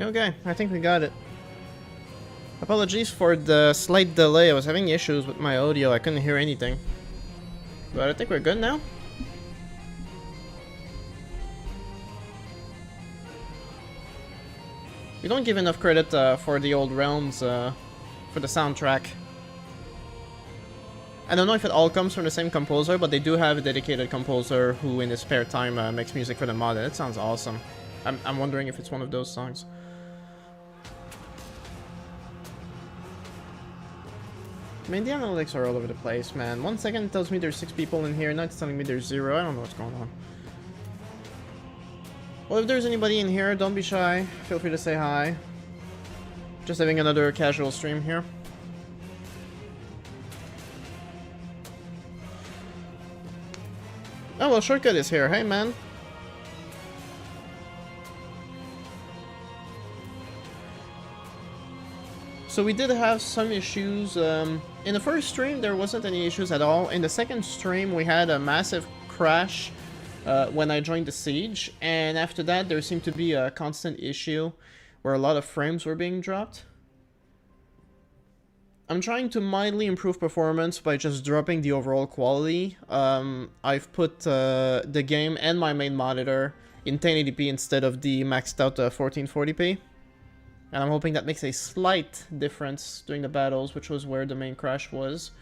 Okay, I think we got it. Apologies for the slight delay. I was having issues with my audio. I couldn't hear anything. But I think we're good now. We don't give enough credit for the old realms for the soundtrack. I don't know if it all comes from the same composer, but they do have a dedicated composer who in his spare time makes music for the mod, and it sounds awesome. I'm wondering if it's one of those songs. I mean, the analytics are all over the place, man. 1 second it tells me there's 6 people in here, now it's telling me there's 0. I don't know what's going on. Well, if there's anybody in here, don't be shy. Feel free to say hi. Just having another casual stream here. Oh, well, Shortcut is here. Hey, man. So we did have some issues. In the first stream, there wasn't any issues at all. In the second stream, we had a massive crash when I joined the siege. And after that, there seemed to be a constant issue where a lot of frames were being dropped. I'm trying to mildly improve performance by just dropping the overall quality. I've put the game and my main monitor in 1080p instead of the maxed out 1440p. And I'm hoping that makes a slight difference during the battles, which was where the main crash was.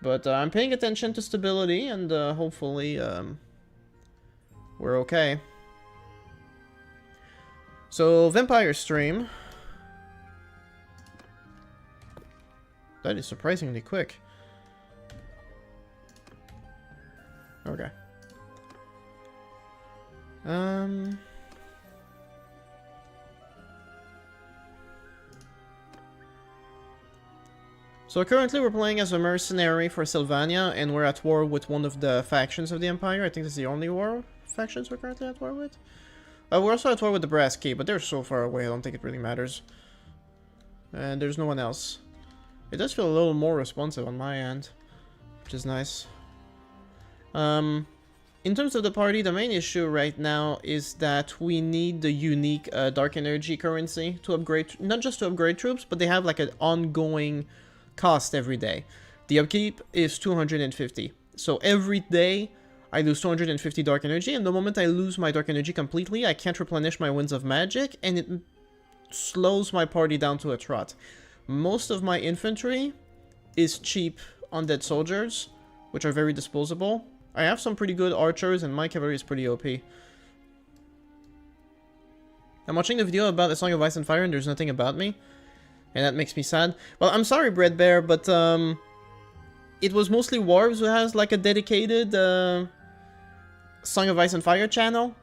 But I'm paying attention to stability, and hopefully we're okay. So, Vampire stream. That is surprisingly quick. Okay. So currently we're playing as a mercenary for Sylvania, and we're at war with one of the factions of the Empire. I think this is the only war factions we're currently at war with. We're also at war with the Brass Key, but they're so far away I don't think it really matters. And there's no one else. It does feel a little more responsive on my end, which is nice. In terms of the party, the main issue right now is that we need the unique Dark Energy currency to upgrade, not just to upgrade troops, but they have like an ongoing cost every day. The upkeep is 250. So every day I lose 250 Dark Energy, and the moment I lose my Dark Energy completely, I can't replenish my Winds of Magic, and it slows my party down to a trot. Most of my infantry is cheap undead soldiers, which are very disposable. I have some pretty good archers, and my cavalry is pretty OP. I'm watching the video about A Song of Ice and Fire, and there's nothing about me. And that makes me sad. Well, I'm sorry, Bread Bear, but it was mostly Warves who has like a dedicated Song of Ice and Fire channel.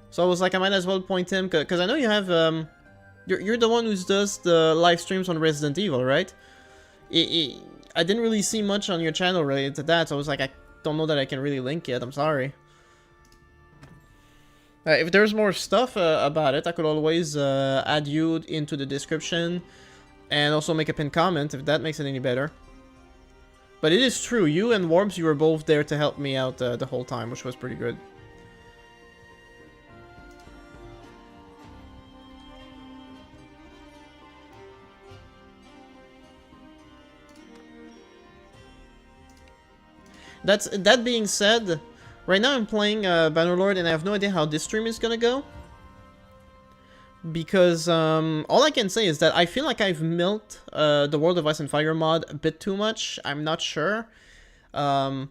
So I was like, I might as well point him, because I know you have, you're the one who does the live streams on Resident Evil, right? I didn't really see much on your channel related to that, so I was like, I don't know that I can really link it, I'm sorry. If there's more stuff about it, I could always add you into the description and also make a pinned comment if that makes it any better. But it is true, you and Warps, you were both there to help me out the whole time, which was pretty good. That being said, right now I'm playing Bannerlord, and I have no idea how this stream is gonna go. Because all I can say is that I feel like I've milked the World of Ice and Fire mod a bit too much. I'm not sure. But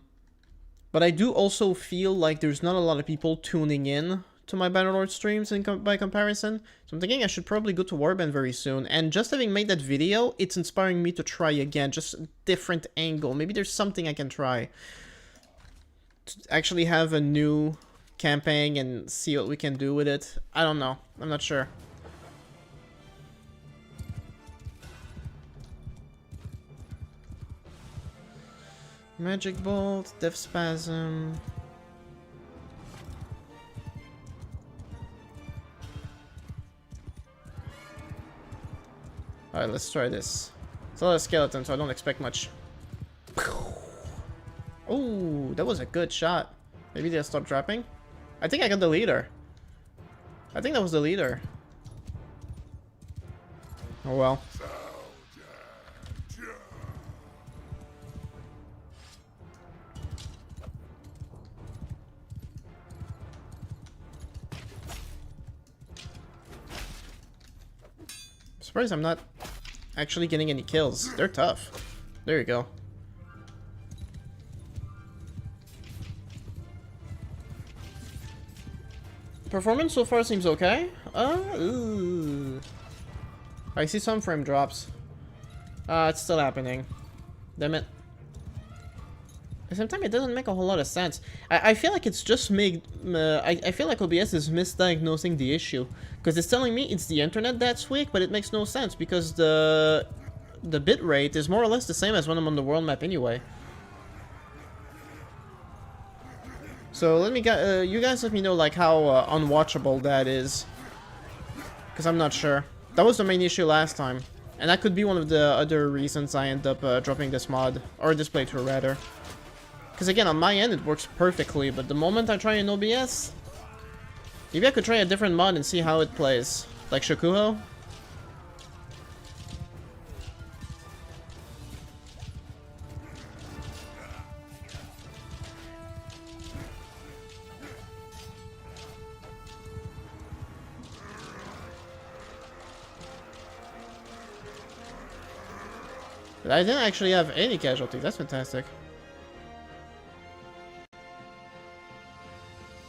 I do also feel like there's not a lot of people tuning in to my Bannerlord streams by comparison. So I'm thinking I should probably go to Warband very soon. And just having made that video, it's inspiring me to try again. Just a different angle. Maybe there's something I can try to actually have a new campaign and see what we can do with it. I don't know. I'm not sure. Magic Bolt, Death Spasm. Alright, let's try this. It's a lot of skeletons, so I don't expect much. Oh, that was a good shot. Maybe they'll stop dropping. I think I got the leader. I think that was the leader. Oh well. I'm surprised I'm not actually getting any kills. They're tough. There you go. Performance so far seems okay. Ooh. I see some frame drops. It's still happening. Damn it. At the same time, it doesn't make a whole lot of sense. I feel like it's just made... I feel like OBS is misdiagnosing the issue. Because it's telling me it's the internet that's weak, but it makes no sense because the bitrate is more or less the same as when I'm on the world map anyway. So let me get you guys let me know like how unwatchable that is, because I'm not sure. That was the main issue last time, and that could be one of the other reasons I end up dropping this mod or this playthrough rather. Because again, on my end it works perfectly, but the moment I try an OBS, maybe I could try a different mod and see how it plays, like Shakuho. But I didn't actually have any casualties. That's fantastic.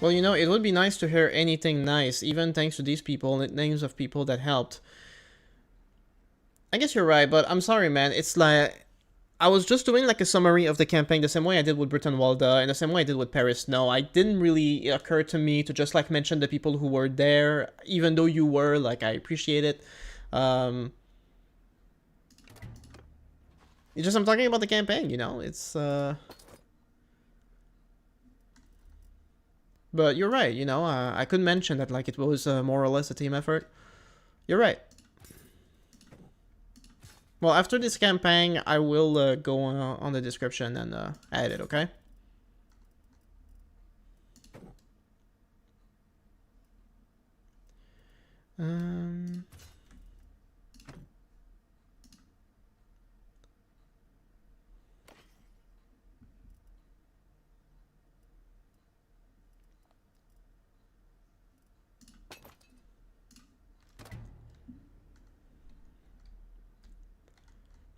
Well, you know, it would be nice to hear anything nice, even thanks to these people and names of people that helped. I guess you're right, but I'm sorry, man. It's like... I was just doing like a summary of the campaign the same way I did with Brittenwalda and the same way I did with Paris. No, I didn't really occur to me to just like mention the people who were there, even though you were, like, I appreciate it. It's just I'm talking about the campaign, you know? It's, But you're right, you know? I could mention that, like, it was more or less a team effort. You're right. Well, after this campaign, I will go on the description and add it, okay?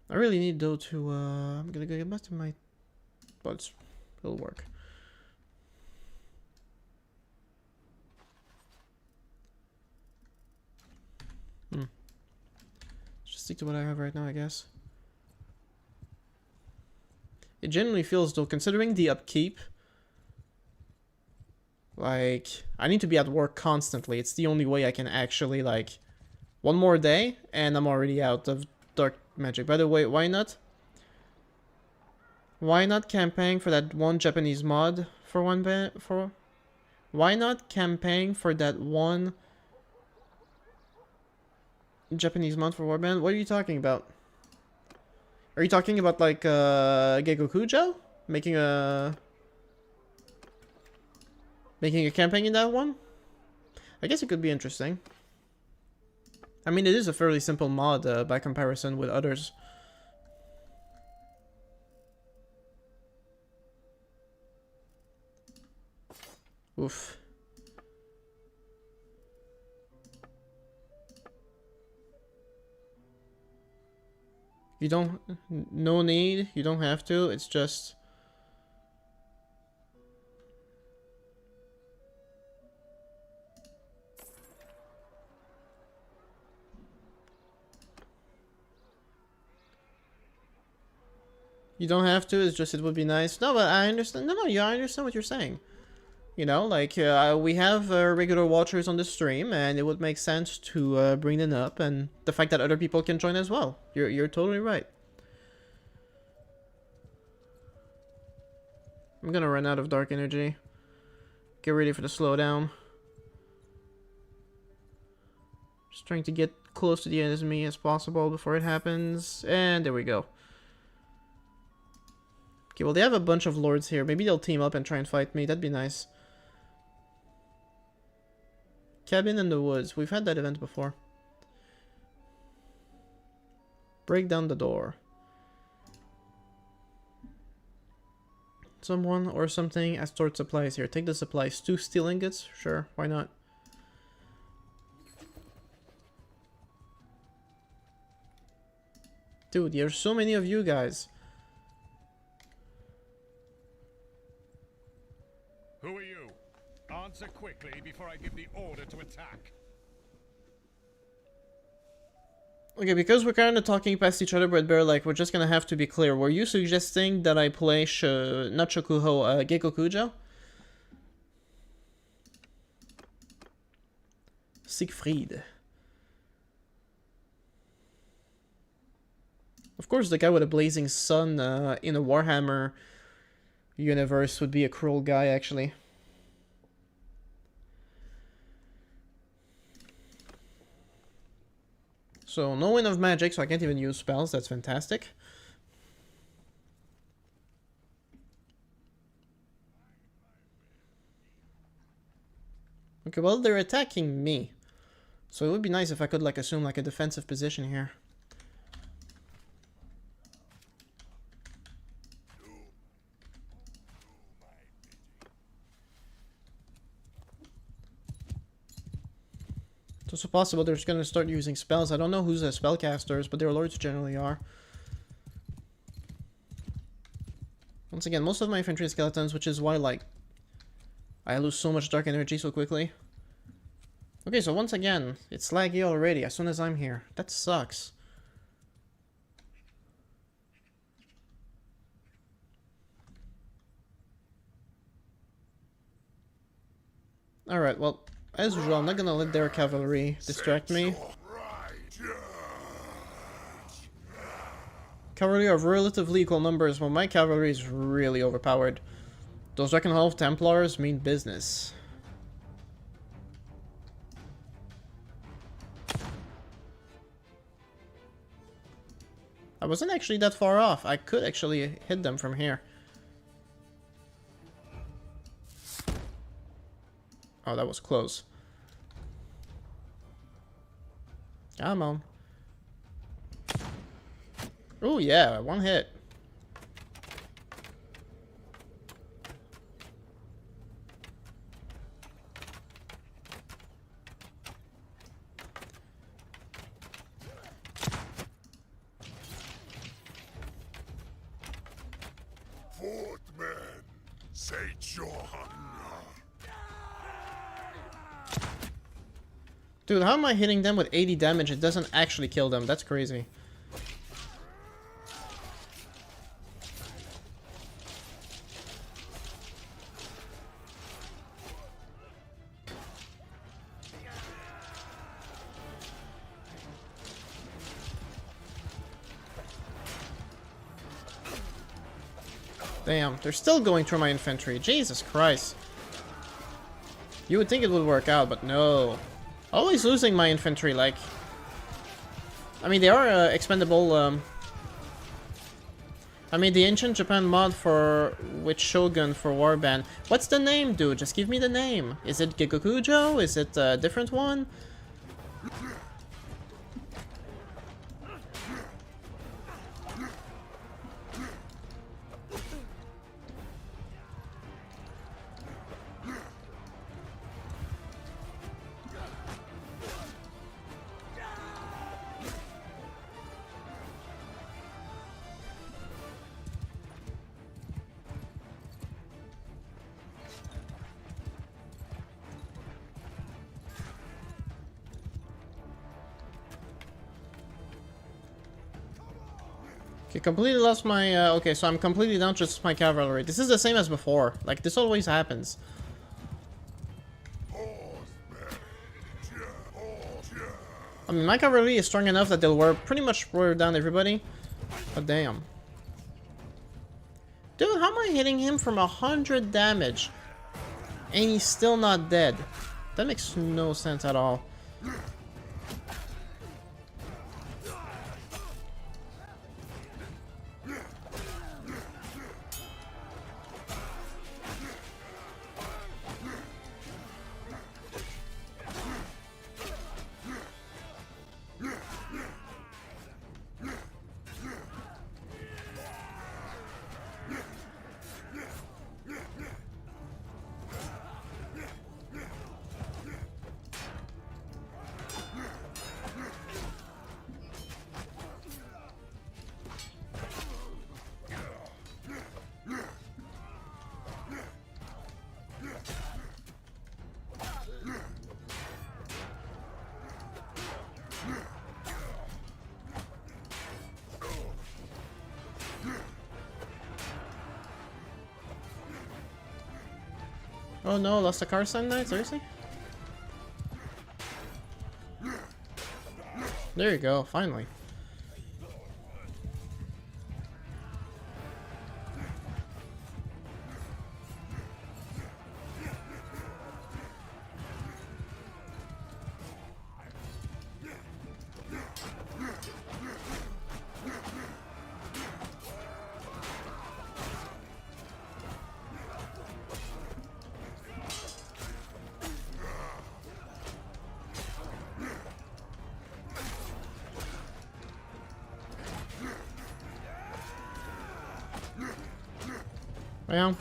I really need though to I'm gonna go get back to my, but it'll work. Just stick to what I have right now, I guess. It genuinely feels though, considering the upkeep, like I need to be at work constantly. It's the only way I can actually, like, one more day and I'm already out of dark magic. By the way, why not campaign for that one Japanese mod for one why not campaign for that one Japanese mod for Warband? What are you talking about? Are you talking about like Gegokujo? Making a campaign in that one? I guess it could be interesting. I mean, it is a fairly simple mod by comparison with others. Oof. You don't... No need. You don't have to. It's just... You don't have to, it's just it would be nice. No, but I understand. No, yeah, I understand what you're saying. You know, like, we have regular watchers on the stream, and it would make sense to bring them up, and the fact that other people can join as well. You're totally right. I'm gonna run out of dark energy. Get ready for the slowdown. Just trying to get close to the enemy as possible before it happens, and there we go. Okay, well, they have a bunch of lords here. Maybe they'll team up and try and fight me. That'd be nice. Cabin in the woods. We've had that event before. Break down the door. Someone or something has stored supplies here. Take the supplies. 2 steel ingots? Sure, why not? Dude, there's so many of you guys. Who are you? Answer quickly before I give the order to attack. Okay, because we're kind of talking past each other, but like, we're just gonna have to be clear. Were you suggesting that I play not Shokuho, Gekokujo? Siegfried. Of course, the guy with a blazing sun in a Warhammer universe would be a cruel guy, actually. So, no wind of magic, so I can't even use spells. That's fantastic. Okay, well, they're attacking me. So it would be nice if I could, like, assume, like, a defensive position here. It's also possible they're just gonna start using spells. I don't know who's the spellcasters, but their lords generally are. Once again, most of my infantry is skeletons, which is why, like, I lose so much dark energy so quickly. Okay, so once again, it's laggy already as soon as I'm here. That sucks. Alright, well, as usual, I'm not gonna let their cavalry distract me. Cavalry of relatively equal numbers, but my cavalry is really overpowered. Those Drakenhalf Templars mean business. I wasn't actually that far off. I could actually hit them from here. Oh, that was close. Come on. Oh yeah, 1 hit. Footman, say Johanna. Dude, how am I hitting them with 80 damage? It doesn't actually kill them. That's crazy. Damn, they're still going through my infantry. Jesus Christ. You would think it would work out, but no. Always losing my infantry, like... I mean, they are expendable, I mean, the Ancient Japan mod for... with Shogun for Warband. What's the name, dude? Just give me the name. Is it Gekokujo? Is it a different one? Okay, completely lost my, okay, so I'm completely down to just my cavalry. This is the same as before. Like, this always happens. I mean, my cavalry is strong enough that they'll pretty much wear down everybody. But damn. Dude, how am I hitting him from 100 damage? And he's still not dead. That makes no sense at all. Oh no, lost a car sign knight? Seriously? There you go, finally. Yeah.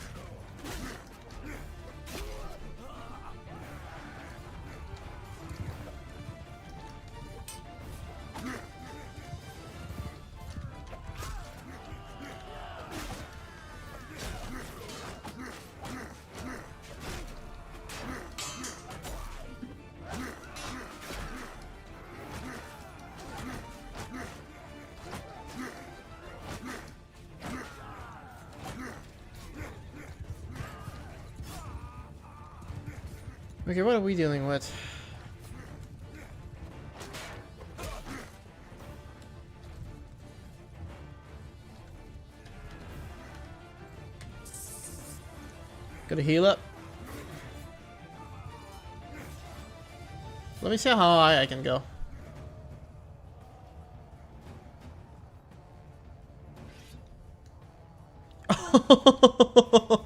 Okay, what are we dealing with? Gotta heal up. Let me see how high I can go.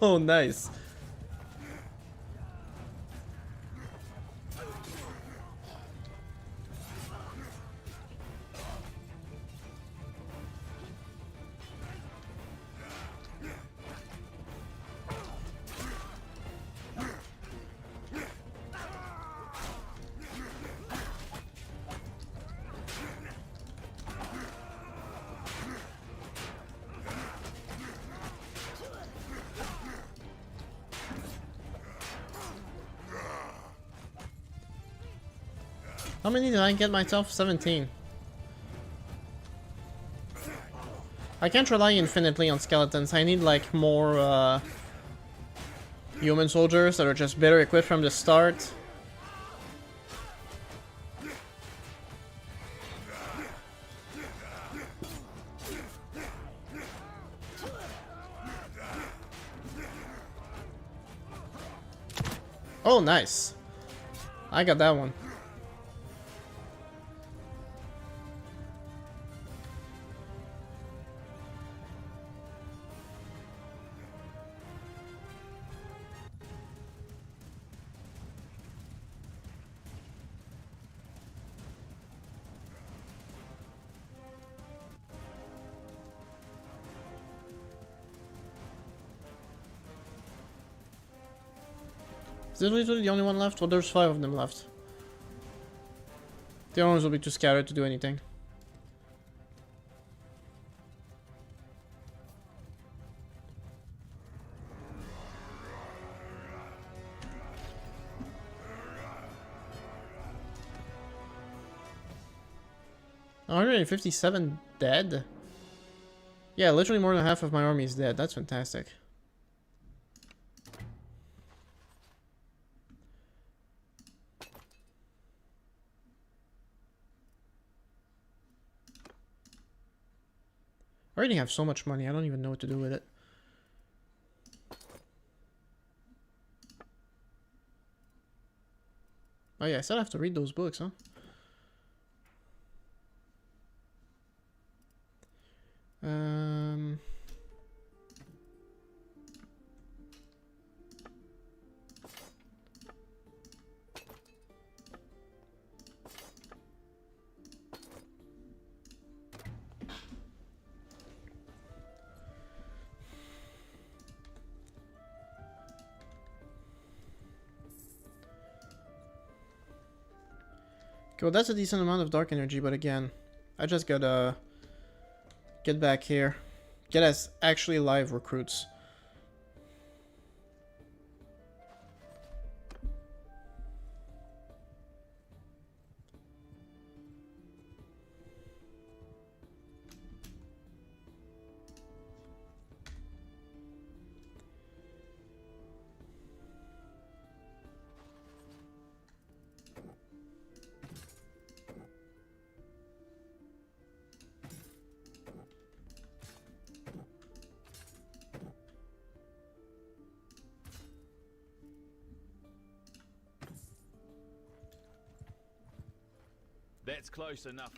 Oh, nice. How many did I get myself? 17. I can't rely infinitely on skeletons. I need like more human soldiers that are just better equipped from the start. Oh, nice. I got that one. Is this literally the only one left? Well, there's 5 of them left. The other ones will be too scattered to do anything. $157 dead? Yeah, literally more than half of my army is dead. That's fantastic. I already have so much money, I don't even know what to do with it. Oh yeah, I still have to read those books, huh? Okay, well that's a decent amount of dark energy, but again, I just gotta get back here. Get us actually live recruits. That's close enough.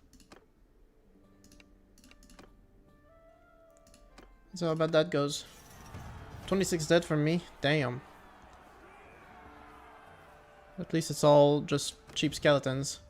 So how about that goes? 26 dead from me. Damn. At least it's all just cheap skeletons.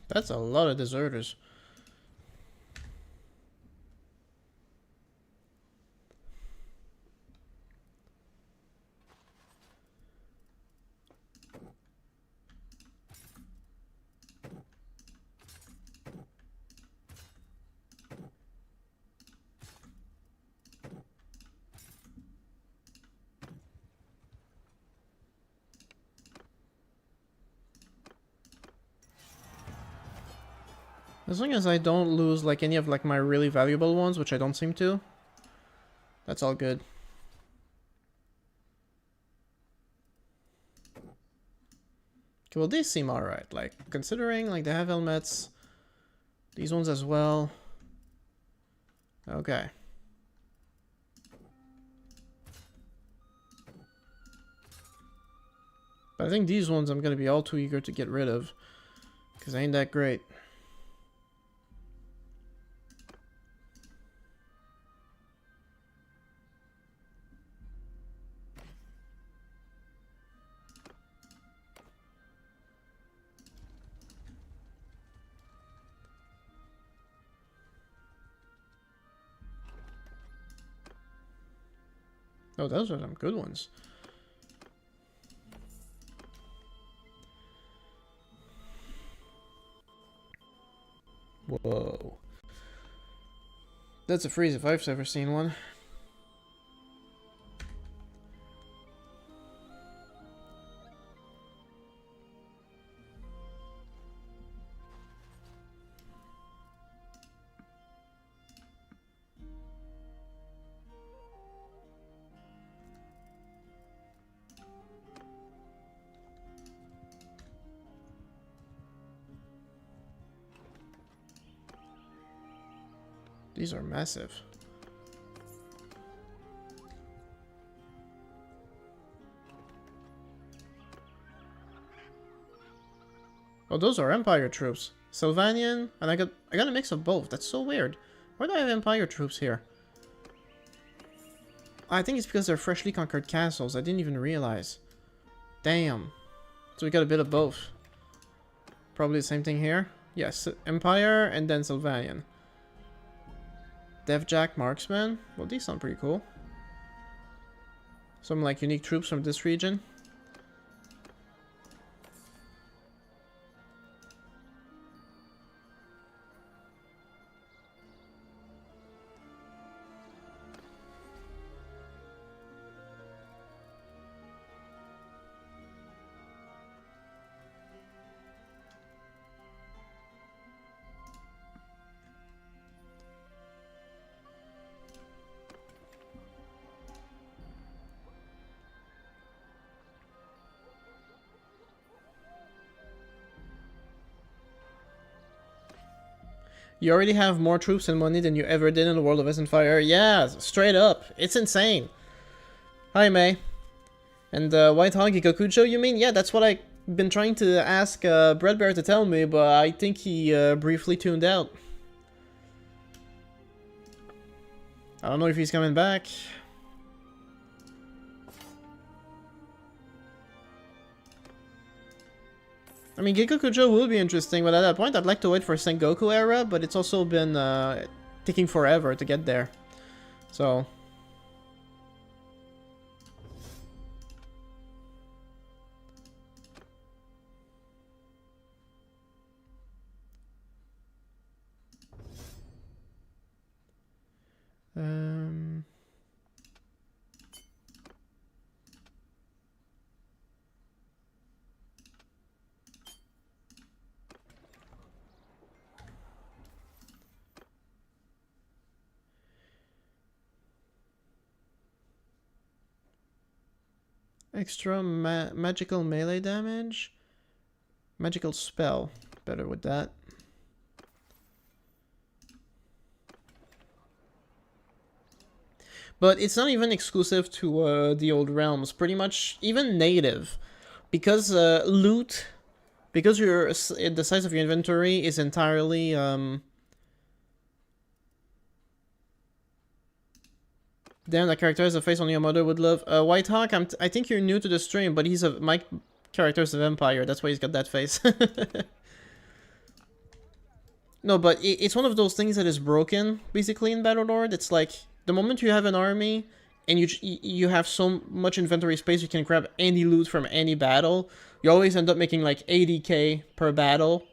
That's a lot of deserters. As long as I don't lose like any of like my really valuable ones, which I don't seem to, that's all good. Okay, well these seem alright, like considering like they have helmets, these ones as well. Okay. But I think these ones I'm gonna be all too eager to get rid of, because they ain't that great. Oh, those are some good ones. Whoa. That's a freeze if I've ever seen one. These are massive. Oh, those are Empire troops. Sylvanian, and I got a mix of both. That's so weird. Why do I have Empire troops here? I think it's because they're freshly conquered castles. I didn't even realize. Damn. So we got a bit of both. Probably the same thing here. Yes, Empire and then Sylvanian. Devjack Marksman. Well, these sound pretty cool. Some like unique troops from this region. You already have more troops and money than you ever did in the world of Ice and Fire. Yeah, straight up. It's insane. Hi, May. And White Hog Ikokujo, you mean? Yeah, that's what I've been trying to ask Breadbear to tell me, but I think he briefly tuned out. I don't know if he's coming back. I mean, Gikokujo will be interesting, but at that point I'd like to wait for Sengoku era, but it's also been taking forever to get there. So... Extra magical melee damage. Magical spell. Better with that. But it's not even exclusive to the old realms. Pretty much even native. Because loot... Because the size of your inventory is entirely... Damn, that character has a face only a mother would love. Whitehawk, I think you're new to the stream, but my character's a vampire. That's why he's got that face. No, but it's one of those things that is broken, basically, in Bannerlord. It's like, the moment you have an army, and you have so much inventory space, you can grab any loot from any battle, you always end up making like 80k per battle,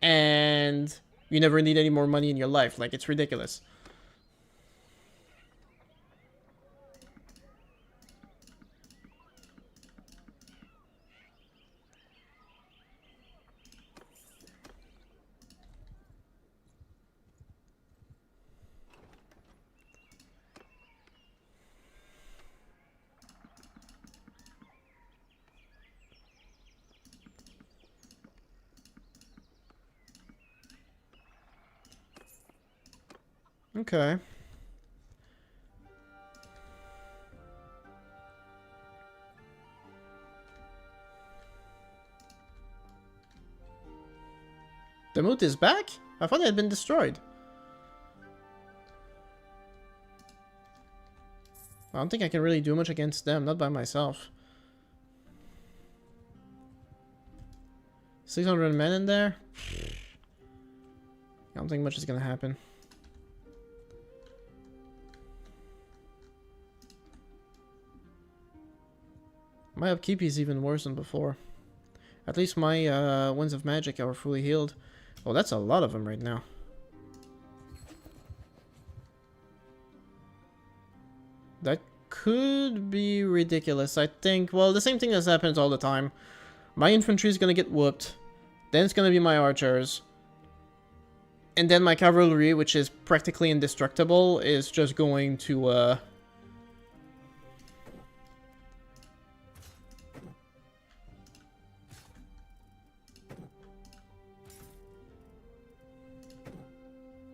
and you never need any more money in your life. Like, it's ridiculous. Okay. The moat is back? I thought it had been destroyed. I don't think I can really do much against them, not by myself. 600 men in there? I don't think much is gonna happen. My upkeep is even worse than before. At least my Winds of Magic are fully healed. Oh, that's a lot of them right now. That could be ridiculous. I think, well, the same thing that happens all the time. My infantry is gonna get whooped. Then it's gonna be my archers. And then my cavalry, which is practically indestructible, is just going to,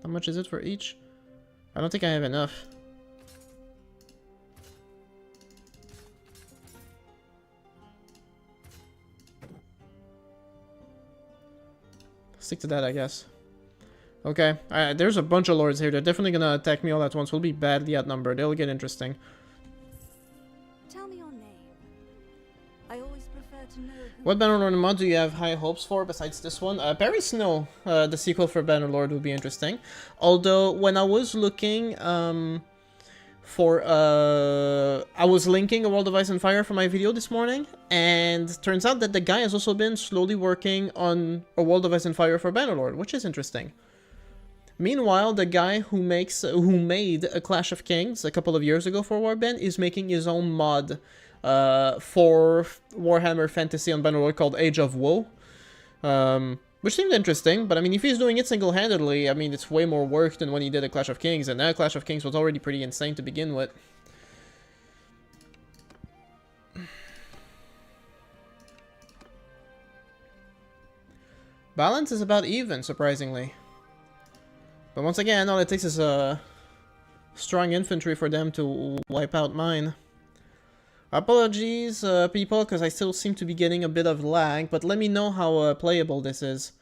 How much is it for each? I don't think I have enough. Stick to that, I guess. Okay, there's a bunch of lords here. They're definitely gonna attack me all at once. We'll be badly outnumbered. It'll get interesting. Tell me your name. I always prefer to know who... What Bannerlord mod do you have high hopes for besides this one? Parry Snow, the sequel for Bannerlord, would be interesting. Although, when I was looking I was linking A World of Ice and Fire for my video this morning, and turns out that the guy has also been slowly working on A World of Ice and Fire for Bannerlord, which is interesting. Meanwhile, the guy who made A Clash of Kings a couple of years ago for Warband is making his own mod for Warhammer Fantasy on Bannerlord called Age of Woe, which seemed interesting. But I mean, if he's doing it single-handedly, I mean, it's way more work than when he did A Clash of Kings, and that Clash of Kings was already pretty insane to begin with. Balance is about even, surprisingly. But once again, all it takes is a strong infantry for them to wipe out mine. Apologies, people, because I still seem to be getting a bit of lag, but let me know how playable this is.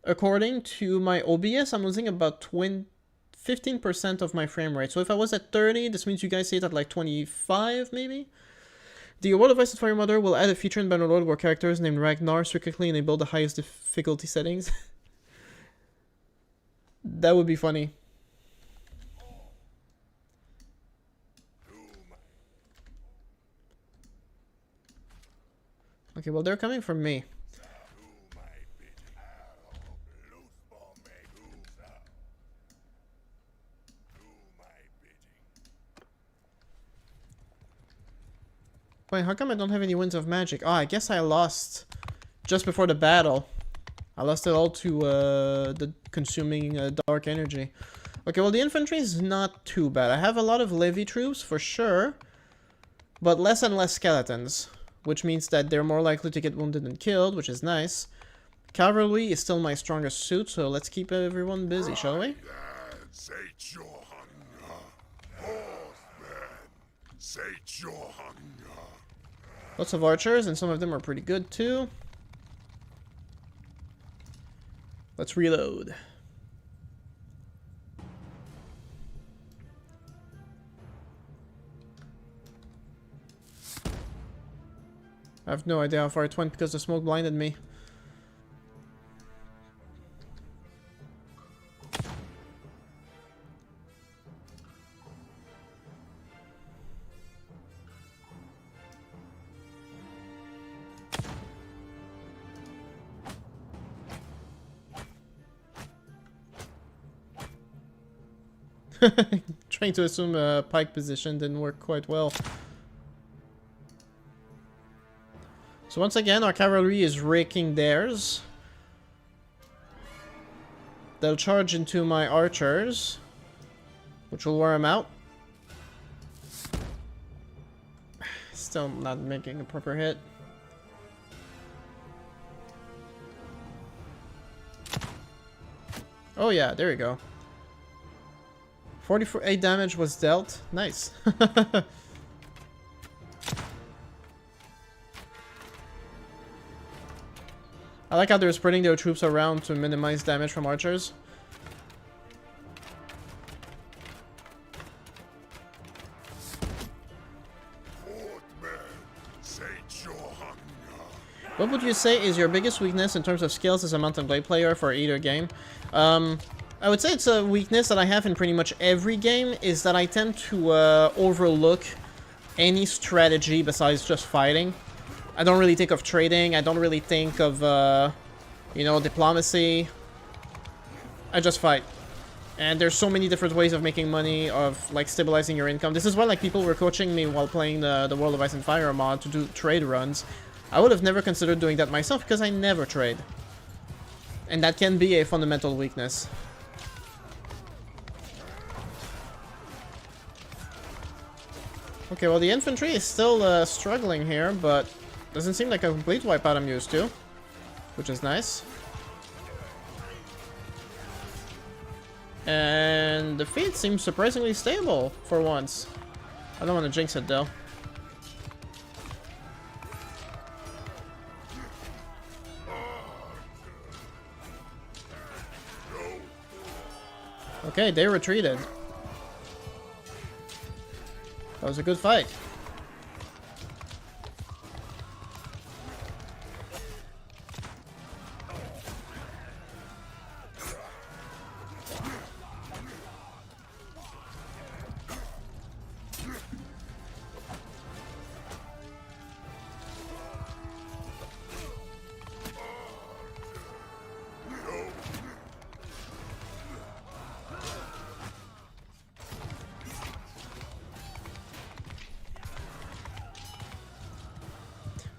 According to my OBS, I'm losing about 15% of my frame rate. So if I was at 30, this means you guys see it at like 25, maybe? The World of Ice and Fire Mother will add a feature in Bannerlord where characters named Ragnar strictly enable the highest difficulty settings. That would be funny. Okay, well, they're coming from me. Wait, how come I don't have any Winds of Magic? Oh, I guess I lost just before the battle. I lost it all to the consuming dark energy. Okay, well, the infantry is not too bad. I have a lot of levy troops, for sure. But less and less skeletons. which means that they're more likely to get wounded than killed, which is nice. Cavalry is still my strongest suit, so let's keep everyone busy, shall we? Lads, ate your hunger. Horsemen, sate your hunger. Lots of archers, and some of them are pretty good too. Let's reload. I have no idea how far it went because the smoke blinded me. Trying to assume a pike position didn't work quite well. So once again, our cavalry is raking theirs. They'll charge into my archers, which will wear them out. Still not making a proper hit. Oh yeah, there we go. 48 damage was dealt. Nice. I like how they're spreading their troops around to minimize damage from archers. What would you say is your biggest weakness in terms of skills as a Mount and Blade player for either game? I would say it's a weakness that I have in pretty much every game, is that I tend to overlook any strategy besides just fighting. I don't really think of trading, I don't really think of, you know, diplomacy. I just fight. And there's so many different ways of making money, of, like, stabilizing your income. This is why, like, people were coaching me while playing the World of Ice and Fire mod to do trade runs. I would have never considered doing that myself because I never trade. And that can be a fundamental weakness. Okay, well the infantry is still struggling here, but doesn't seem like a complete wipeout I'm used to, which is nice. And the feed seems surprisingly stable for once. I don't want to jinx it though. Okay, they retreated. That was a good fight.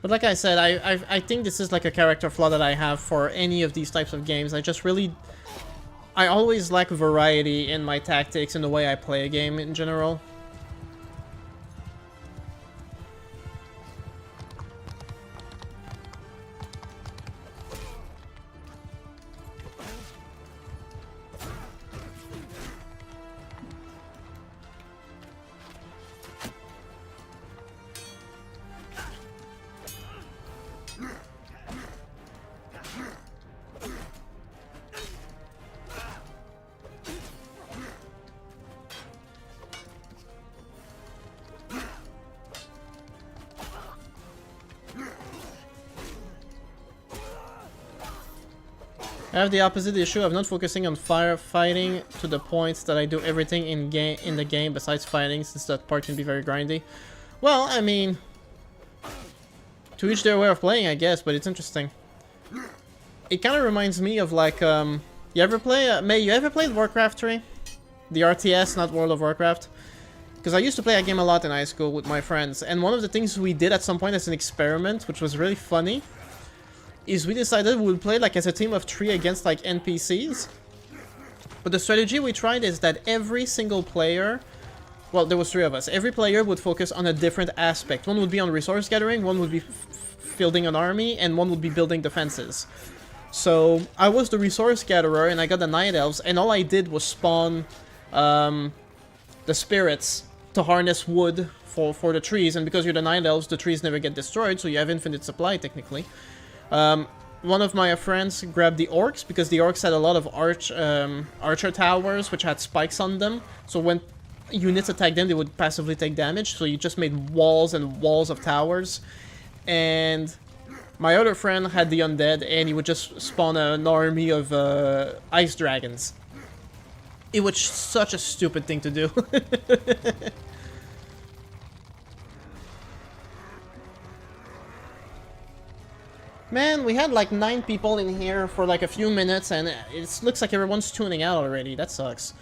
But like I said, I think this is like a character flaw that I have for any of these types of games. I always lack variety in my tactics and the way I play a game in general. I have the opposite issue of not focusing on firefighting to the point that I do everything in the game besides fighting, since that part can be very grindy. Well, I mean, to each their way of playing, I guess, but it's interesting. It kind of reminds me of like, you ever play, May, you ever played Warcraft 3? The RTS, not World of Warcraft? Because I used to play a game a lot in high school with my friends, and one of the things we did at some point as an experiment, which was really funny, is we decided we would play like as a team of 3 against like NPCs. But the strategy we tried is that every single player Well, there was 3 of us. Every player would focus on a different aspect. One would be on resource gathering, one would be fielding an army, and one would be building defenses. So I was the resource gatherer, and I got the Night Elves, and all I did was spawn the spirits to harness wood for the trees. And because you're the Night Elves, the trees never get destroyed, so you have infinite supply technically. One of my friends grabbed the orcs because the orcs had a lot of archer towers which had spikes on them. So when units attacked them, they would passively take damage. So you just made walls and walls of towers. And my other friend had the undead, and he would just spawn an army of ice dragons. It was such a stupid thing to do. Man, we had like 9 people in here for like a few minutes, and it looks like everyone's tuning out already. That sucks.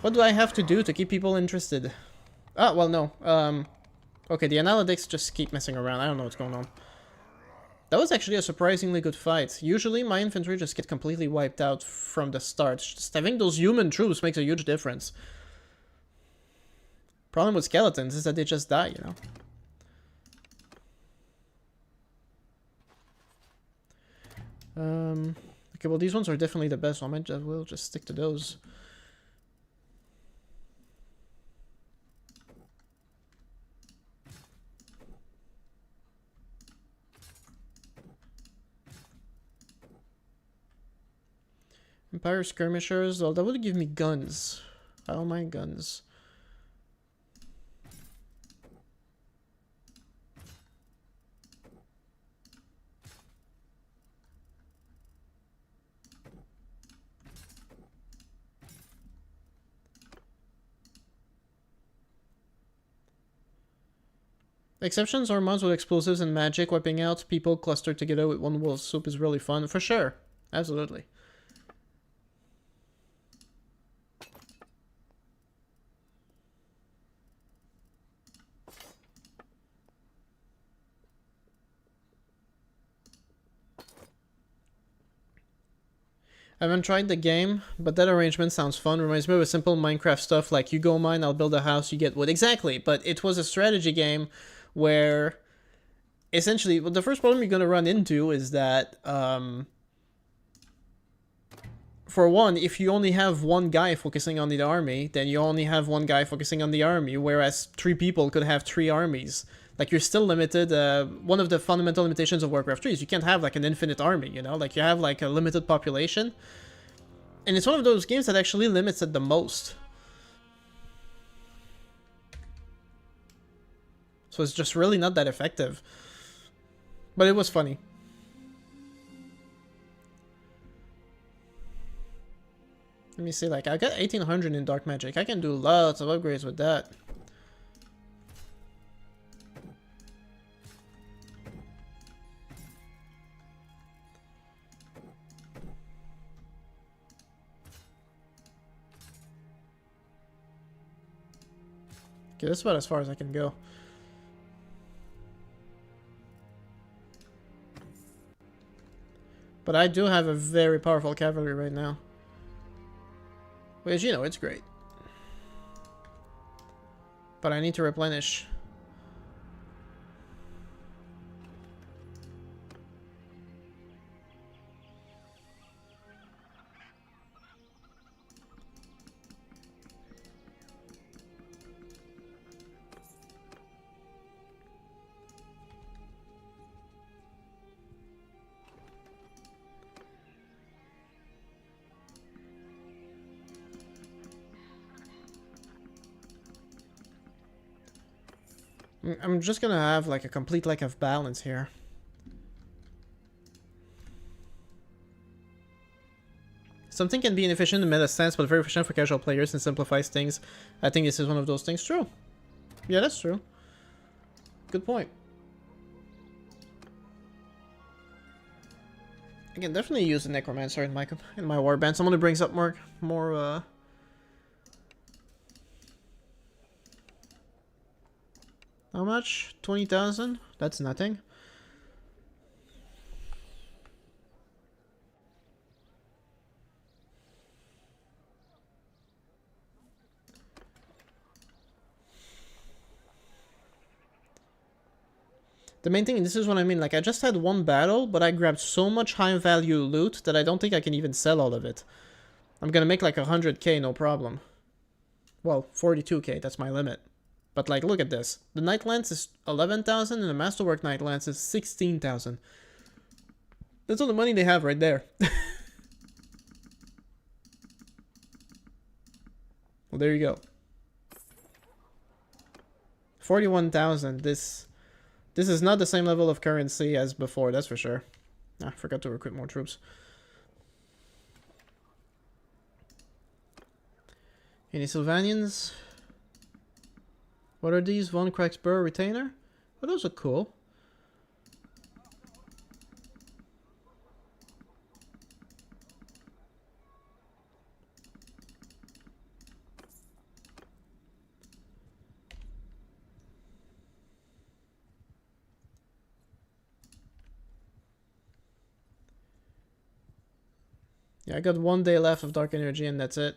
What do I have to do to keep people interested? Ah, well, no. Okay, the analytics just keep messing around. I don't know what's going on. That was actually a surprisingly good fight. Usually, my infantry just get completely wiped out from the start. Just having those human troops makes a huge difference. Problem with skeletons is that they just die, you know? Okay, well, these ones are definitely the best, so I might will just stick to those. Empire skirmishers, well, that would give me guns. I don't mind guns. Exceptions are mods with explosives and magic. Wiping out people clustered together with one wolf soup is really fun. For sure. Absolutely. I haven't tried the game, but that arrangement sounds fun. Reminds me of a simple Minecraft stuff like you go mine, I'll build a house, you get wood. Exactly, but it was a strategy game where essentially, well, the first problem you're going to run into is that, for one, if you only have one guy focusing on the army, then you only have one guy focusing on the army, whereas 3 people could have 3 armies. Like, you're still limited. One of the fundamental limitations of Warcraft 3 is you can't have, like, an infinite army, you know? Like, you have, like, a limited population. And it's one of those games that actually limits it the most. So it's just really not that effective. But it was funny. Let me see, like, I got 1800 in Dark Magic. I can do lots of upgrades with that. Okay, that's about as far as I can go. But I do have a very powerful cavalry right now. Which, you know, it's great. But I need to replenish. I'm just gonna have like a complete lack of balance here. Something can be inefficient in meta sense, but very efficient for casual players and simplifies things. I think this is one of those things. True. Yeah, that's true. Good point. I can definitely use a necromancer in my warband. Someone who brings up more how much? 20,000? That's nothing. The main thing, and this is what I mean, like I just had one battle, but I grabbed so much high value loot that I don't think I can even sell all of it. I'm gonna make like 100k, no problem. Well, 42k, that's my limit. But like, look at this. The Night Lance is 11,000 and the Masterwork Night Lance is 16,000. That's all the money they have right there. Well, there you go. 41,000. This is not the same level of currency as before, that's for sure. Ah, forgot to recruit more troops. Any Sylvanians? What are these? Von Cracksborough Retainer? Oh, those are cool. Yeah, I got 1 day left of Dark Energy and that's it.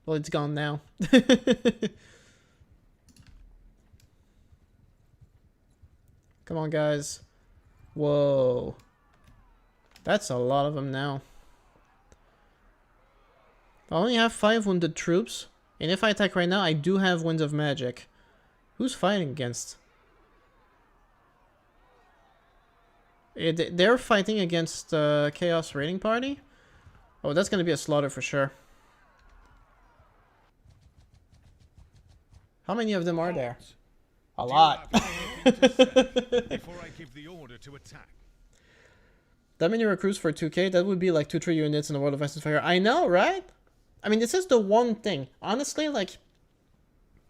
Well, it's gone now. Come on, guys. Whoa. That's a lot of them now. I only have 5 wounded troops. And if I attack right now, I do have Winds of Magic. Who's fighting against? They're fighting against Chaos Raiding Party? Oh, that's gonna be a slaughter for sure. How many of them are there? A lot. Before I give the order to attack. That many recruits for 2k? That would be like 2-3 units in the World of Ice and Fire. I know, right? I mean, this is the one thing. Honestly, like,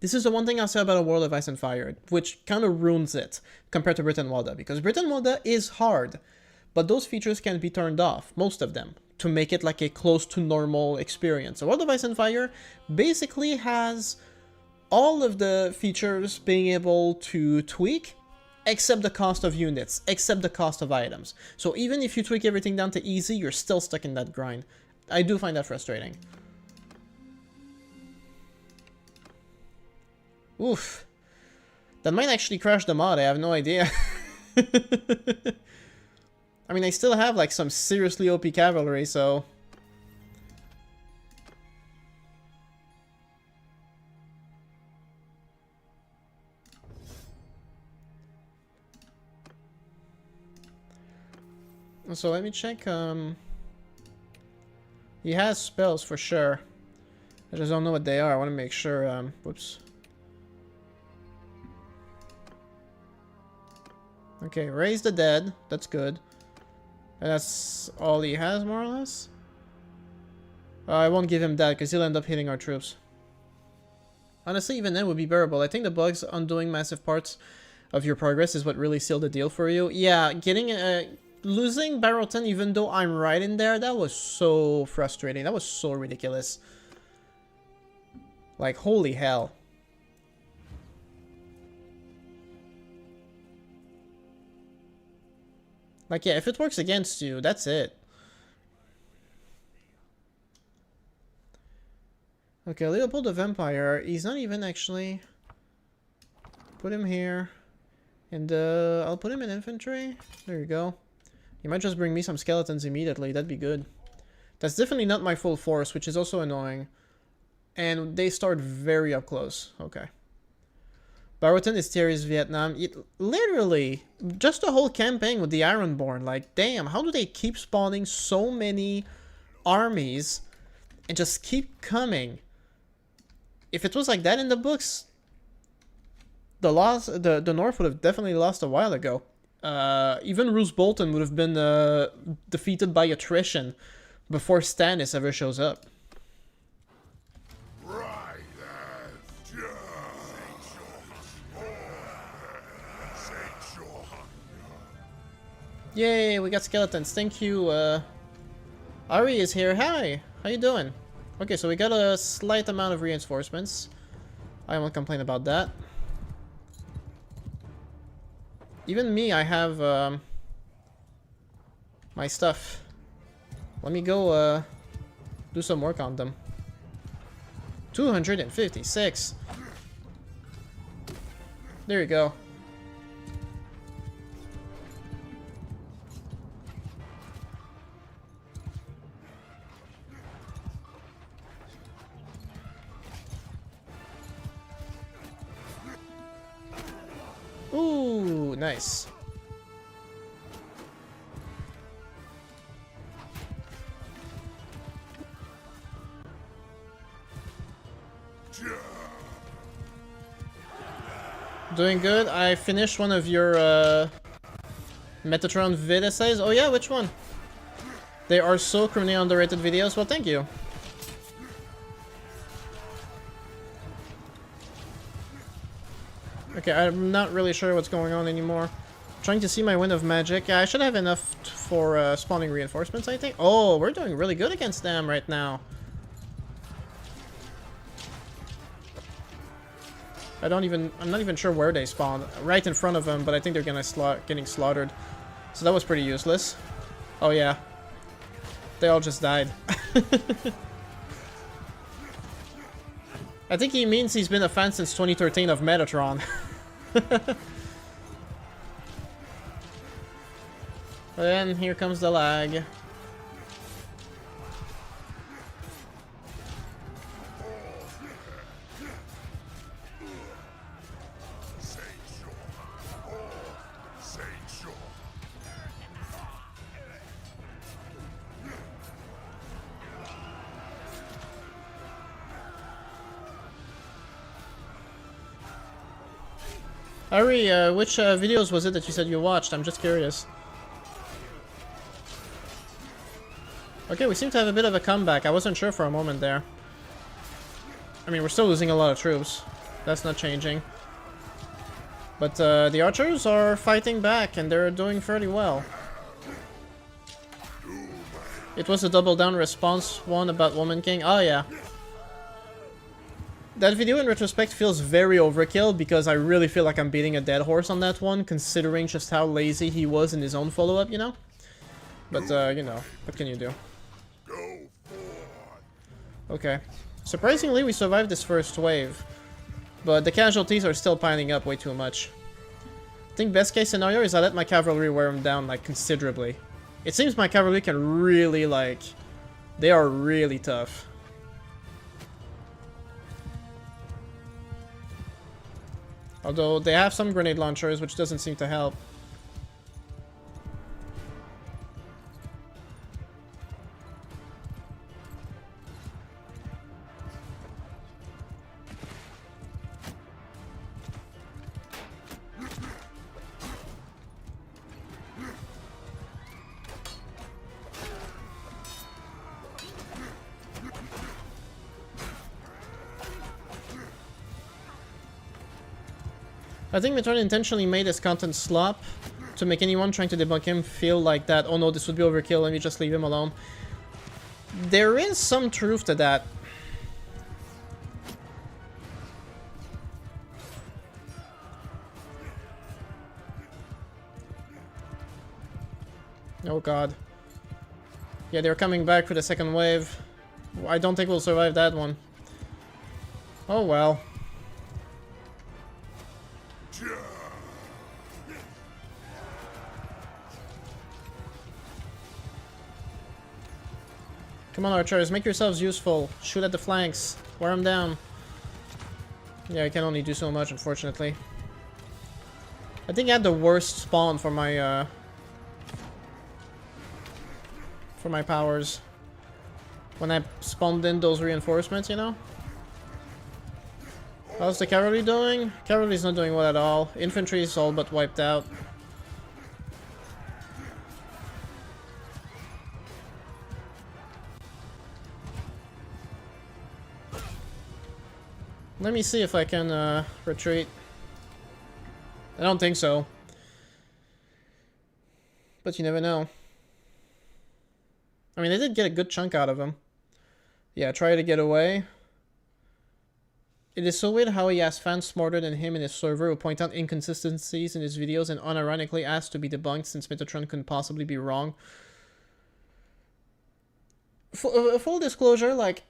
this is the one thing I'll say about a World of Ice and Fire, which kind of ruins it compared to Britain Walda. Because Britain Walda is hard, but those features can be turned off, most of them, to make it like a close to normal experience. A World of Ice and Fire basically has all of the features being able to tweak, except the cost of units, except the cost of items. So even if you tweak everything down to easy, you're still stuck in that grind. I do find that frustrating. Oof. That might actually crash the mod, I have no idea. I mean, I still have like some seriously OP cavalry, so... So let me check, he has spells for sure. I just don't know what they are. I want to make sure, whoops. Okay, raise the dead. That's good. And that's all he has, more or less. I won't give him that, because he'll end up hitting our troops. Honestly, even then would be bearable. I think the bugs undoing massive parts of your progress is what really sealed the deal for you. Yeah, getting losing Barrowton, even though I'm right in there, that was so frustrating. That was so ridiculous. Like, holy hell. Like, yeah, if it works against you, that's it. Okay, Leopold the Vampire, he's not even actually... Put him here. And, I'll put him in infantry. There you go. You might just bring me some skeletons immediately, that'd be good. That's definitely not my full force, which is also annoying. And they start very up close. Okay. Barrowton is Thierry's Vietnam. It, literally, just the whole campaign with the Ironborn. Like, damn, how do they keep spawning so many armies and just keep coming? If it was like that in the books, the North would have definitely lost a while ago. Even Roose Bolton would have been defeated by attrition before Stannis ever shows up. Yay, we got skeletons. Thank you. Ari is here. Hi, how you doing? Okay, so we got a slight amount of reinforcements. I won't complain about that. Even me, I have my stuff. Let me go do some work on them. 256. There you go. Ooh, nice. Doing good. I finished one of your Metatron vid essays. Oh yeah, which one? They are so criminally underrated videos. Well, thank you. Okay, I'm not really sure what's going on anymore. Trying to see my wind of magic. Yeah, I should have enough for spawning reinforcements, I think. Oh, we're doing really good against them right now. I'm not even sure where they spawn. Right in front of them, but I think they're getting slaughtered. So that was pretty useless. Oh yeah. They all just died. I think he means he's been a fan since 2013 of Metatron. And here comes the lag. Ari, which videos was it that you said you watched? I'm just curious. Okay, we seem to have a bit of a comeback. I wasn't sure for a moment there. I mean, we're still losing a lot of troops. That's not changing. But the archers are fighting back, and they're doing fairly well. It was a double down response one about Woman King. Oh, yeah. That video in retrospect feels very overkill because I really feel like I'm beating a dead horse on that one, considering just how lazy he was in his own follow-up, you know? But, you know, what can you do? Okay. Surprisingly, we survived this first wave, but the casualties are still piling up way too much. I think best case scenario is I let my cavalry wear them down, like, considerably. It seems my cavalry can really, like... They are really tough. Although they have some grenade launchers, which doesn't seem to help. I think Metatron intentionally made his content slop to make anyone trying to debunk him feel like that, oh no, this would be overkill, let me just leave him alone. There is some truth to that. Oh god. Yeah, they're coming back for the second wave. I don't think we'll survive that one. Oh well. Come on, archers, make yourselves useful. Shoot at the flanks. Wear them down. Yeah, I can only do so much, unfortunately. I think I had the worst spawn for my powers. When I spawned in those reinforcements, you know? How's the cavalry doing? Cavalry's not doing well at all. Infantry is all but wiped out. Let me see if I can retreat. I don't think so. But you never know. I mean, I did get a good chunk out of him. Yeah, try to get away. It is so weird how he has fans smarter than him in his server who point out inconsistencies in his videos and unironically ask to be debunked since Metatron couldn't possibly be wrong. Full disclosure, like,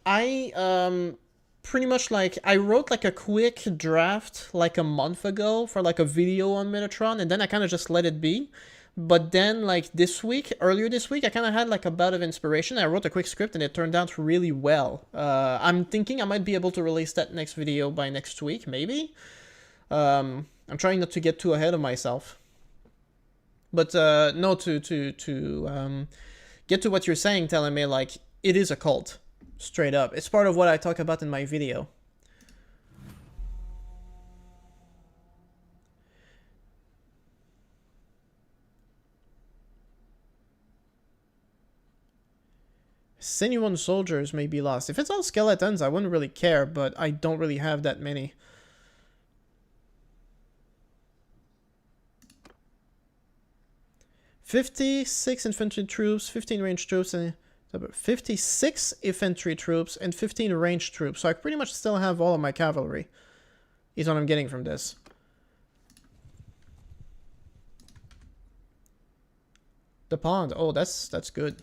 I pretty much like, I wrote like a quick draft like a month ago for like a video on Metatron, and then I kind of just let it be. But then like earlier this week, I kind of had like a bout of inspiration. I wrote a quick script and it turned out really well. I'm thinking I might be able to release that next video by next week, maybe. I'm trying not to get too ahead of myself. But no, to get to what you're saying, telling me like, it is a cult. Straight up. It's part of what I talk about in my video. Sinuous soldiers may be lost. If it's all skeletons, I wouldn't really care, but I don't really have that many. "56 infantry troops, 15 ranged troops, and 56 infantry troops and 15 ranged troops. So I pretty much still have all of my cavalry. Is what I'm getting from this. The pond. Oh, that's good.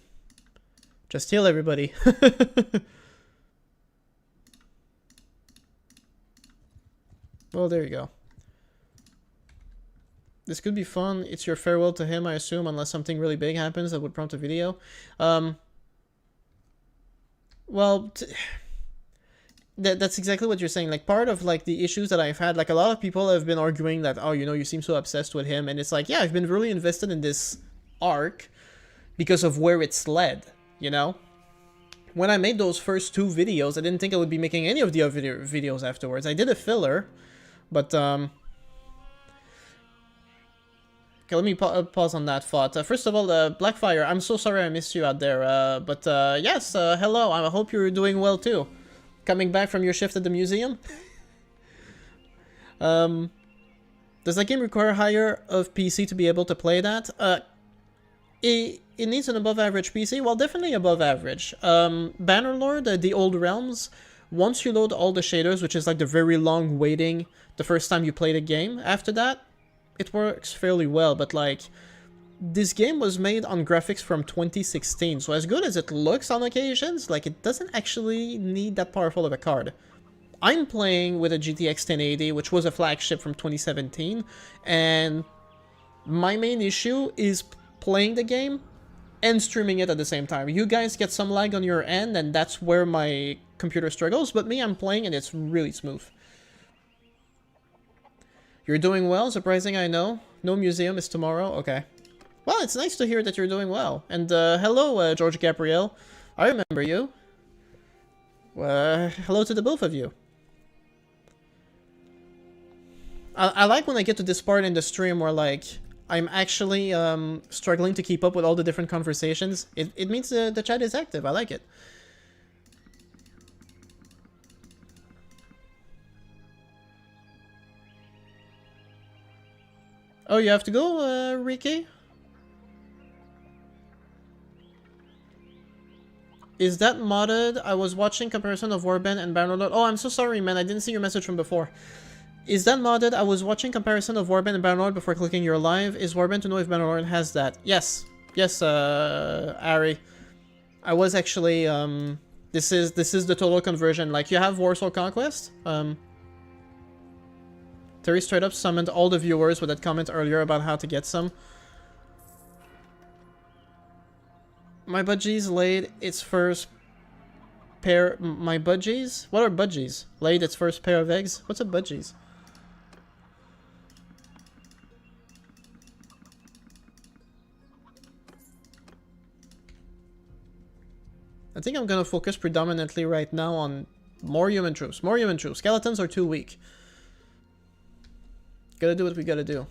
Just heal everybody. Well, there you go. This could be fun. It's your farewell to him, I assume, unless something really big happens that would prompt a video. Well, that's exactly what you're saying. Like, part of like the issues that I've had, like a lot of people have been arguing that, oh, you know, you seem so obsessed with him, and it's like, yeah, I've been really invested in this arc because of where it's led, you know? When I made those first 2 videos, I didn't think I would be making any of the other videos afterwards. I did a filler, but okay, let me pause on that thought. First of all, Blackfire, I'm so sorry I missed you out there. But yes, hello. I hope you're doing well too. Coming back from your shift at the museum. Does that game require higher of PC to be able to play that? It needs an above average PC. Well, definitely above average. Bannerlord, the Old Realms. Once you load all the shaders, which is like the very long waiting the first time you play the game, after that, it works fairly well, but like, this game was made on graphics from 2016, so as good as it looks on occasions, like, it doesn't actually need that powerful of a card. I'm playing with a GTX 1080, which was a flagship from 2017, and my main issue is playing the game and streaming it at the same time. You guys get some lag on your end, and that's where my computer struggles, but me, I'm playing and it's really smooth. You're doing well, surprising, I know. No museum is tomorrow, okay. Well, it's nice to hear that you're doing well. And hello, George Gabriel. I remember you. Hello to the both of you. I like when I get to this part in the stream where, like, I'm actually struggling to keep up with all the different conversations. It means the chat is active, I like it. Oh, you have to go, Riki? Is that modded? I was watching comparison of Warband and Bannerlord. Oh, I'm so sorry, man. I didn't see your message from before. Is that modded? I was watching comparison of Warband and Bannerlord before clicking your live. Is Warband to know if Bannerlord has that? Yes. Yes, Ari. I was actually, this is the total conversion. Like, you have Warsaw Conquest. Terry straight up summoned all the viewers with that comment earlier about how to get some. My budgies laid its first pair... My budgies? What are budgies? Laid its first pair of eggs? What's a budgies? I think I'm gonna focus predominantly right now on more human troops. More human troops. Skeletons are too weak. Gotta do what we gotta do.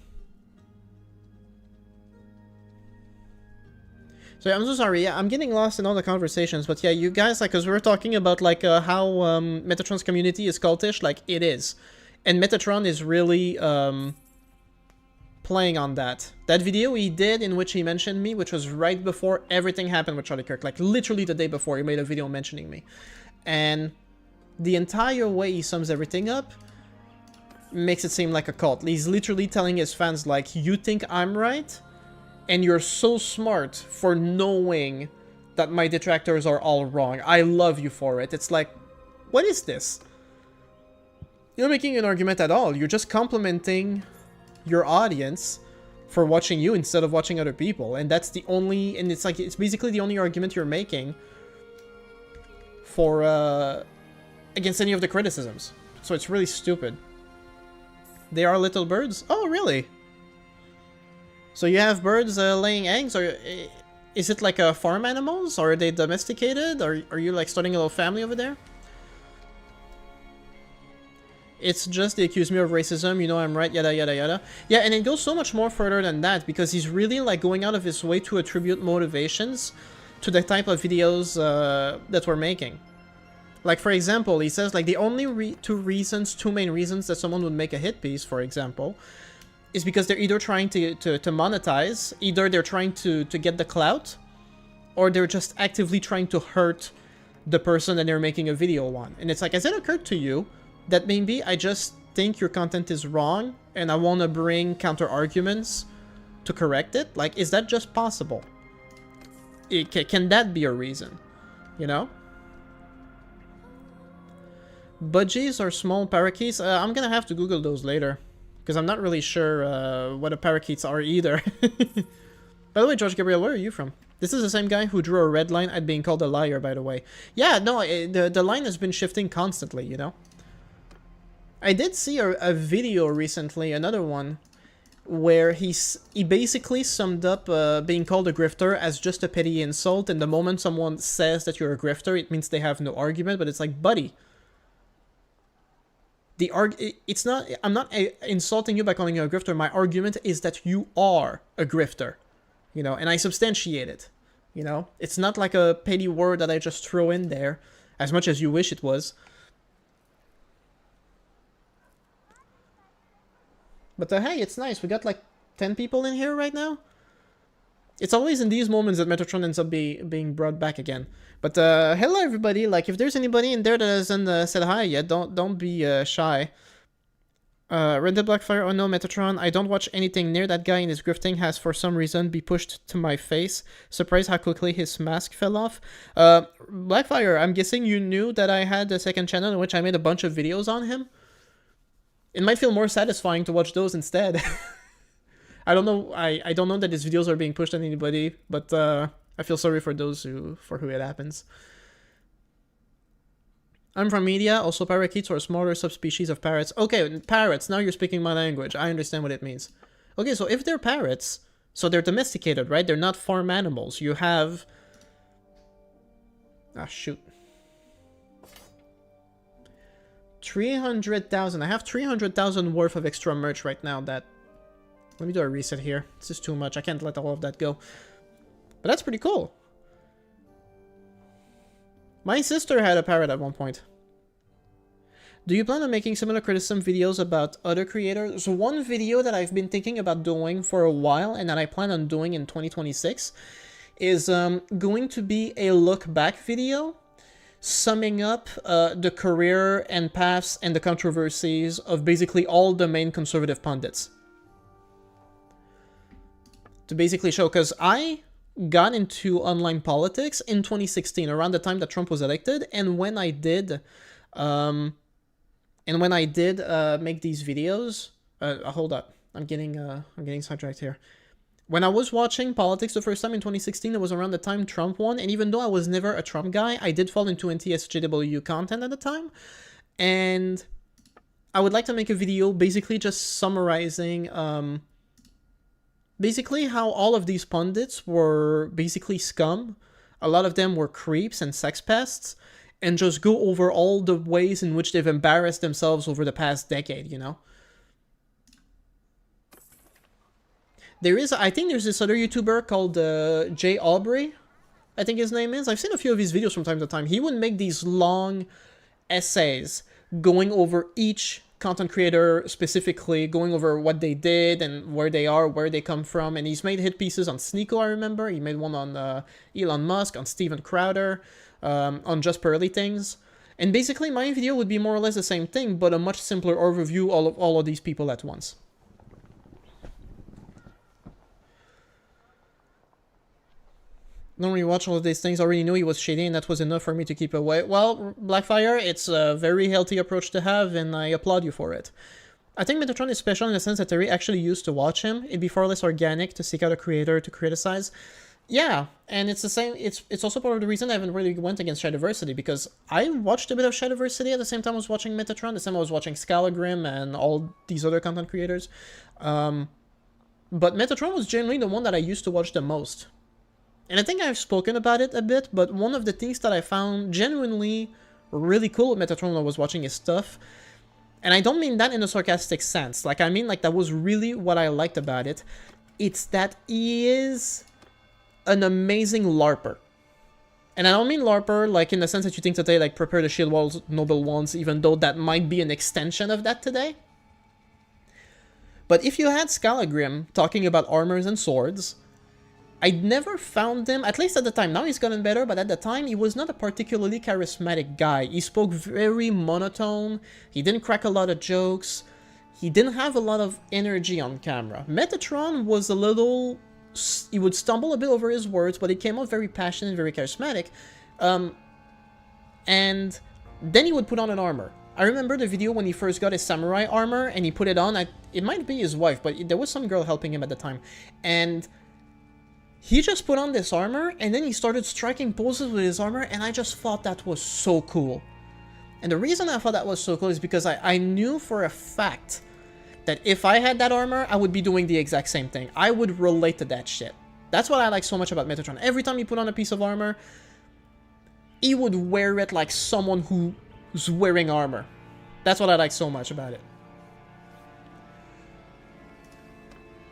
So yeah, I'm so sorry. Yeah, I'm getting lost in all the conversations, but yeah, you guys, like, cause we were talking about like how Metatron's community is cultish. Like, it is, and Metatron is really playing on that. That video he did in which he mentioned me, which was right before everything happened with Charlie Kirk, like literally the day before, he made a video mentioning me, and the entire way he sums everything up makes it seem like a cult. He's literally telling his fans, like, you think I'm right? And you're so smart for knowing that my detractors are all wrong. I love you for it. It's like, what is this? You're not making an argument at all. You're just complimenting your audience for watching you instead of watching other people. And that's the only... And it's like, it's basically the only argument you're making for, against any of the criticisms. So it's really stupid. They are little birds? Oh, really? So you have birds laying eggs? Or is it like farm animals? Or are they domesticated? Or are you like starting a little family over there? It's just they accuse me of racism, you know I'm right, yada yada yada. Yeah, and it goes so much more further than that, because he's really like going out of his way to attribute motivations to the type of videos that we're making. Like, for example, he says like the only two main reasons that someone would make a hit piece, for example, is because they're either trying to monetize, either they're trying to get the clout, or they're just actively trying to hurt the person that they're making a video on. And it's like, has it occurred to you that maybe I just think your content is wrong and I want to bring counter arguments to correct it? Like, is that just possible? Can that be a reason? You know? Budgies are small parakeets? I'm gonna have to Google those later, because I'm not really sure what a parakeets are either. By the way, George Gabriel, where are you from? This is the same guy who drew a red line at being called a liar, by the way. Yeah, no, the line has been shifting constantly, you know? I did see a video recently, another one, where he basically summed up being called a grifter as just a petty insult, and the moment someone says that you're a grifter, it means they have no argument, but it's like, buddy, it's not, I'm not insulting you by calling you a grifter, my argument is that you are a grifter, you know, and I substantiate it, you know? It's not like a petty word that I just throw in there, as much as you wish it was. But hey, it's nice. We got like 10 people in here right now. It's always in these moments that Metatron ends up being brought back again. But hello everybody. Like, if there's anybody in there that hasn't said hi yet, don't be shy. Red Dead Blackfire. Oh no, Metatron. I don't watch anything near that guy, and his grifting has for some reason be pushed to my face. Surprised how quickly his mask fell off. Blackfire, I'm guessing you knew that I had a second channel in which I made a bunch of videos on him. It might feel more satisfying to watch those instead. I don't know. I don't know that his videos are being pushed on anybody, but I feel sorry for those for who it happens. I'm from media. Also, parakeets are a smaller subspecies of parrots. Okay, parrots. Now you're speaking my language. I understand what it means. Okay, so if they're parrots, so they're domesticated, right? They're not farm animals. You have... Ah, shoot. 300,000. I have 300,000 worth of extra merch right now that... Let me do a reset here. This is too much. I can't let all of that go. But that's pretty cool. My sister had a parrot at one point. Do you plan on making similar criticism videos about other creators? So one video that I've been thinking about doing for a while and that I plan on doing in 2026 is going to be a look back video summing up the career and paths and the controversies of basically all the main conservative pundits. To basically show, because I got into online politics in 2016, around the time that Trump was elected, and when I did, make these videos, hold up, I'm getting sidetracked here. When I was watching politics the first time in 2016, it was around the time Trump won, and even though I was never a Trump guy, I did fall into anti-SJW content at the time, and I would like to make a video basically just summarizing, basically how all of these pundits were basically scum. A lot of them were creeps and sex pests, and just go over all the ways in which they've embarrassed themselves over the past decade, you know? I think there's this other YouTuber called Jay Aubrey, I think his name is. I've seen a few of his videos from time to time. He would make these long essays going over each content creator specifically, going over what they did and where they are, where they come from. And he's made hit pieces on Sneeko, I remember. He made one on Elon Musk, on Steven Crowder, on Just Pearly Things. And basically my video would be more or less the same thing, but a much simpler overview of all of these people at once. don't rewatch all of these things. I already knew he was shady, and that was enough for me to keep away. Well, Blackfire, it's a very healthy approach to have, and I applaud you for it. I think Metatron is special in the sense that Terry actually used to watch him. It'd be far less organic to seek out a creator to criticize. Yeah, and it's the same. It's also part of the reason I haven't really went against Shadowversity, because I watched a bit of Shadowversity at the same time I was watching Metatron. The same I was watching Scalagrim and all these other content creators. But Metatron was generally the one that I used to watch the most. And I think I've spoken about it a bit, but one of the things that I found genuinely really cool with Metatron when I was watching his stuff, and I don't mean that in a sarcastic sense, like I mean like that was really what I liked about it, it's that he is an amazing LARPer. And I don't mean LARPer like in the sense that you think today, like prepare the shield walls, noble ones, even though that might be an extension of that today. But if you had Scalagrim talking about armors and swords, I'd never found him, at least at the time, now he's gotten better, but at the time he was not a particularly charismatic guy. He spoke very monotone, he didn't crack a lot of jokes, he didn't have a lot of energy on camera. Metatron was a little... he would stumble a bit over his words, but he came out very passionate, very charismatic. And then he would put on an armor. I remember the video when he first got his samurai armor, and he put it on. It might be his wife, but there was some girl helping him at the time. And he just put on this armor, and then he started striking poses with his armor, and I just thought that was so cool. And the reason I thought that was so cool is because I knew for a fact that if I had that armor, I would be doing the exact same thing. I would relate to that shit. That's what I like so much about Metatron. Every time he put on a piece of armor, he would wear it like someone who's wearing armor. That's what I like so much about it.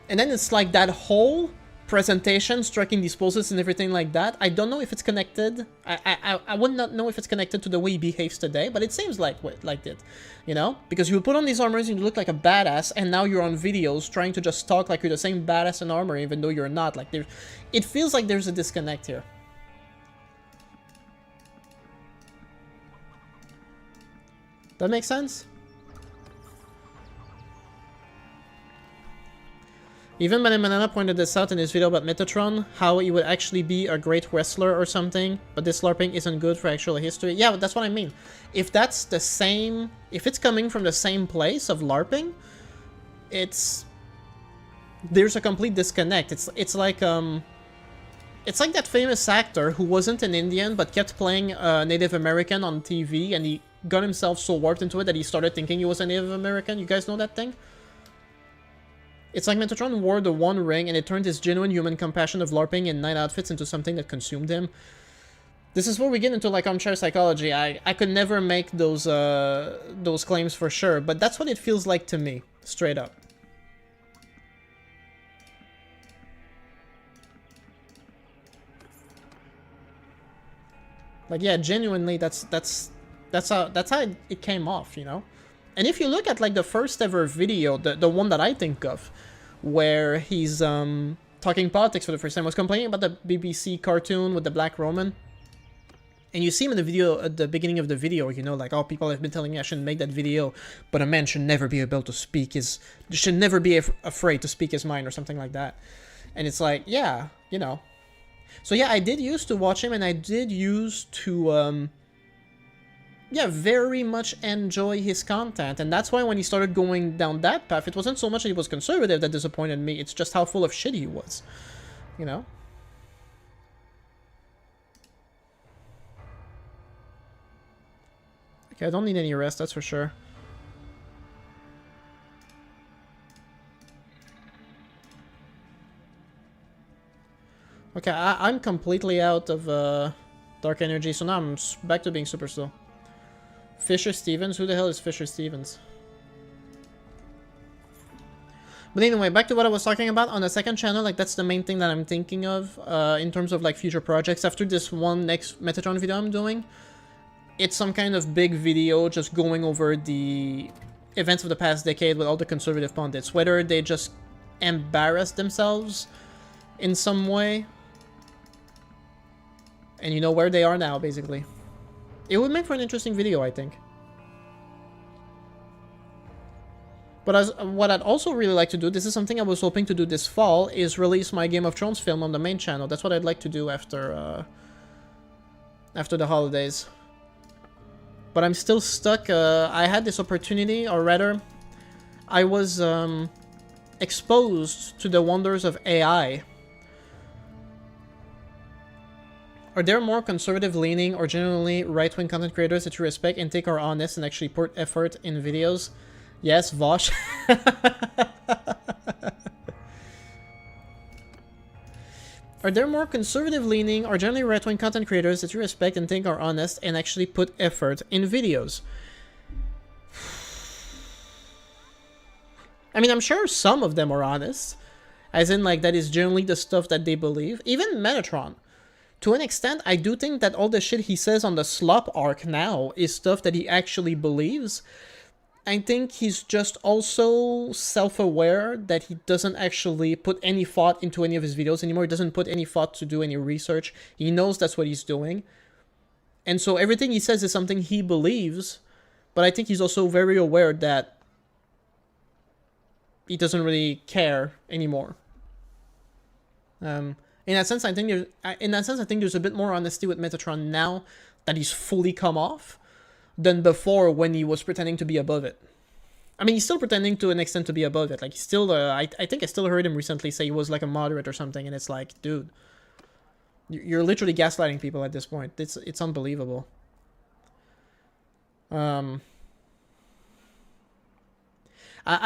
And then it's like that whole presentation, striking these poses and everything like that. I don't know if it's connected. I would not know if it's connected to the way he behaves today, but it seems like it, you know? Because you put on these armors and you look like a badass, and now you're on videos trying to just talk like you're the same badass in armor, even though you're not. Like, it feels like there's a disconnect here. That makes sense? Even Banana pointed this out in his video about Metatron, how he would actually be a great wrestler or something, but this LARPing isn't good for actual history. Yeah, but that's what I mean. If that's the same, if it's coming from the same place of LARPing, there's a complete disconnect. It's like that famous actor who wasn't an Indian but kept playing Native American on TV, and he got himself so warped into it that he started thinking he was a Native American. You guys know that thing? It's like Metatron wore the One Ring, and it turned his genuine human compassion of LARPing and night outfits into something that consumed him. This is where we get into like armchair psychology. I could never make those claims for sure, but that's what it feels like to me, straight up. Like, yeah, genuinely, that's how it came off, you know. And if you look at like the first ever video, the one that I think of, where he's talking politics for the first time, was complaining about the BBC cartoon with the Black Roman. And you see him in the video at the beginning of the video, you know, like, oh, people have been telling me I shouldn't make that video, but a man should never be able to speak should never be afraid to speak his mind or something like that. And it's like, yeah, you know. So yeah, I did used to watch him, and I did used to yeah, very much enjoy his content, and that's why when he started going down that path, it wasn't so much that he was conservative that disappointed me, it's just how full of shit he was, you know? Okay, I don't need any rest, that's for sure. Okay, I'm completely out of dark energy, so now I'm back to being super slow. Fisher Stevens? Who the hell is Fisher Stevens? But anyway, back to what I was talking about. On the second channel, like, that's the main thing that I'm thinking of in terms of, like, future projects. After this one next Metatron video I'm doing, it's some kind of big video just going over the events of the past decade with all the conservative pundits. Whether they just embarrass themselves in some way. And you know where they are now, basically. It would make for an interesting video, I think. But as what I'd also really like to do, this is something I was hoping to do this fall, is release my Game of Thrones film on the main channel. That's what I'd like to do after the holidays. But I'm still stuck. I had this opportunity, or rather, I was exposed to the wonders of AI. Are there more conservative-leaning or generally right-wing content creators that you respect and think are honest and actually put effort in videos? Yes, Vosh. Are there more conservative-leaning or generally right-wing content creators that you respect and think are honest and actually put effort in videos? I mean, I'm sure some of them are honest. As in, like, that is generally the stuff that they believe. Even Metatron. To an extent, I do think that all the shit he says on the Slop arc now is stuff that he actually believes. I think he's just also self-aware that he doesn't actually put any thought into any of his videos anymore. He doesn't put any thought to do any research. He knows that's what he's doing. And so everything he says is something he believes, but I think he's also very aware that he doesn't really care anymore. In that sense, I think there's a bit more honesty with Metatron now that he's fully come off than before when he was pretending to be above it. I mean, he's still pretending to an extent to be above it. Like, he's still, I think I still heard him recently say he was like a moderate or something, and it's like, dude, you're literally gaslighting people at this point. It's unbelievable. I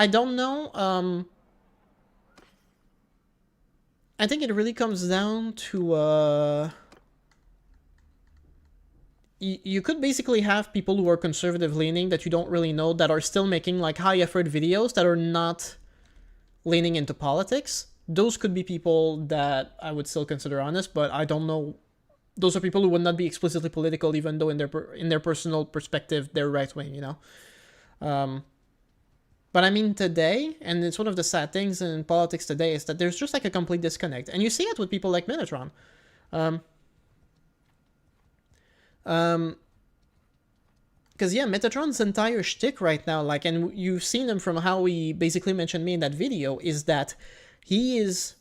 don't know. I think it really comes down to you could basically have people who are conservative leaning that you don't really know that are still making like high effort videos that are not leaning into politics. Those could be people that I would still consider honest, but I don't know. Those are people who would not be explicitly political, even though in their personal perspective they're right wing, you know. But I mean, today, and it's one of the sad things in politics today, is that there's just like a complete disconnect. And you see it with people like Metatron. Because, yeah, Metatron's entire shtick right now, like, and you've seen him from how he basically mentioned me in that video, is that he's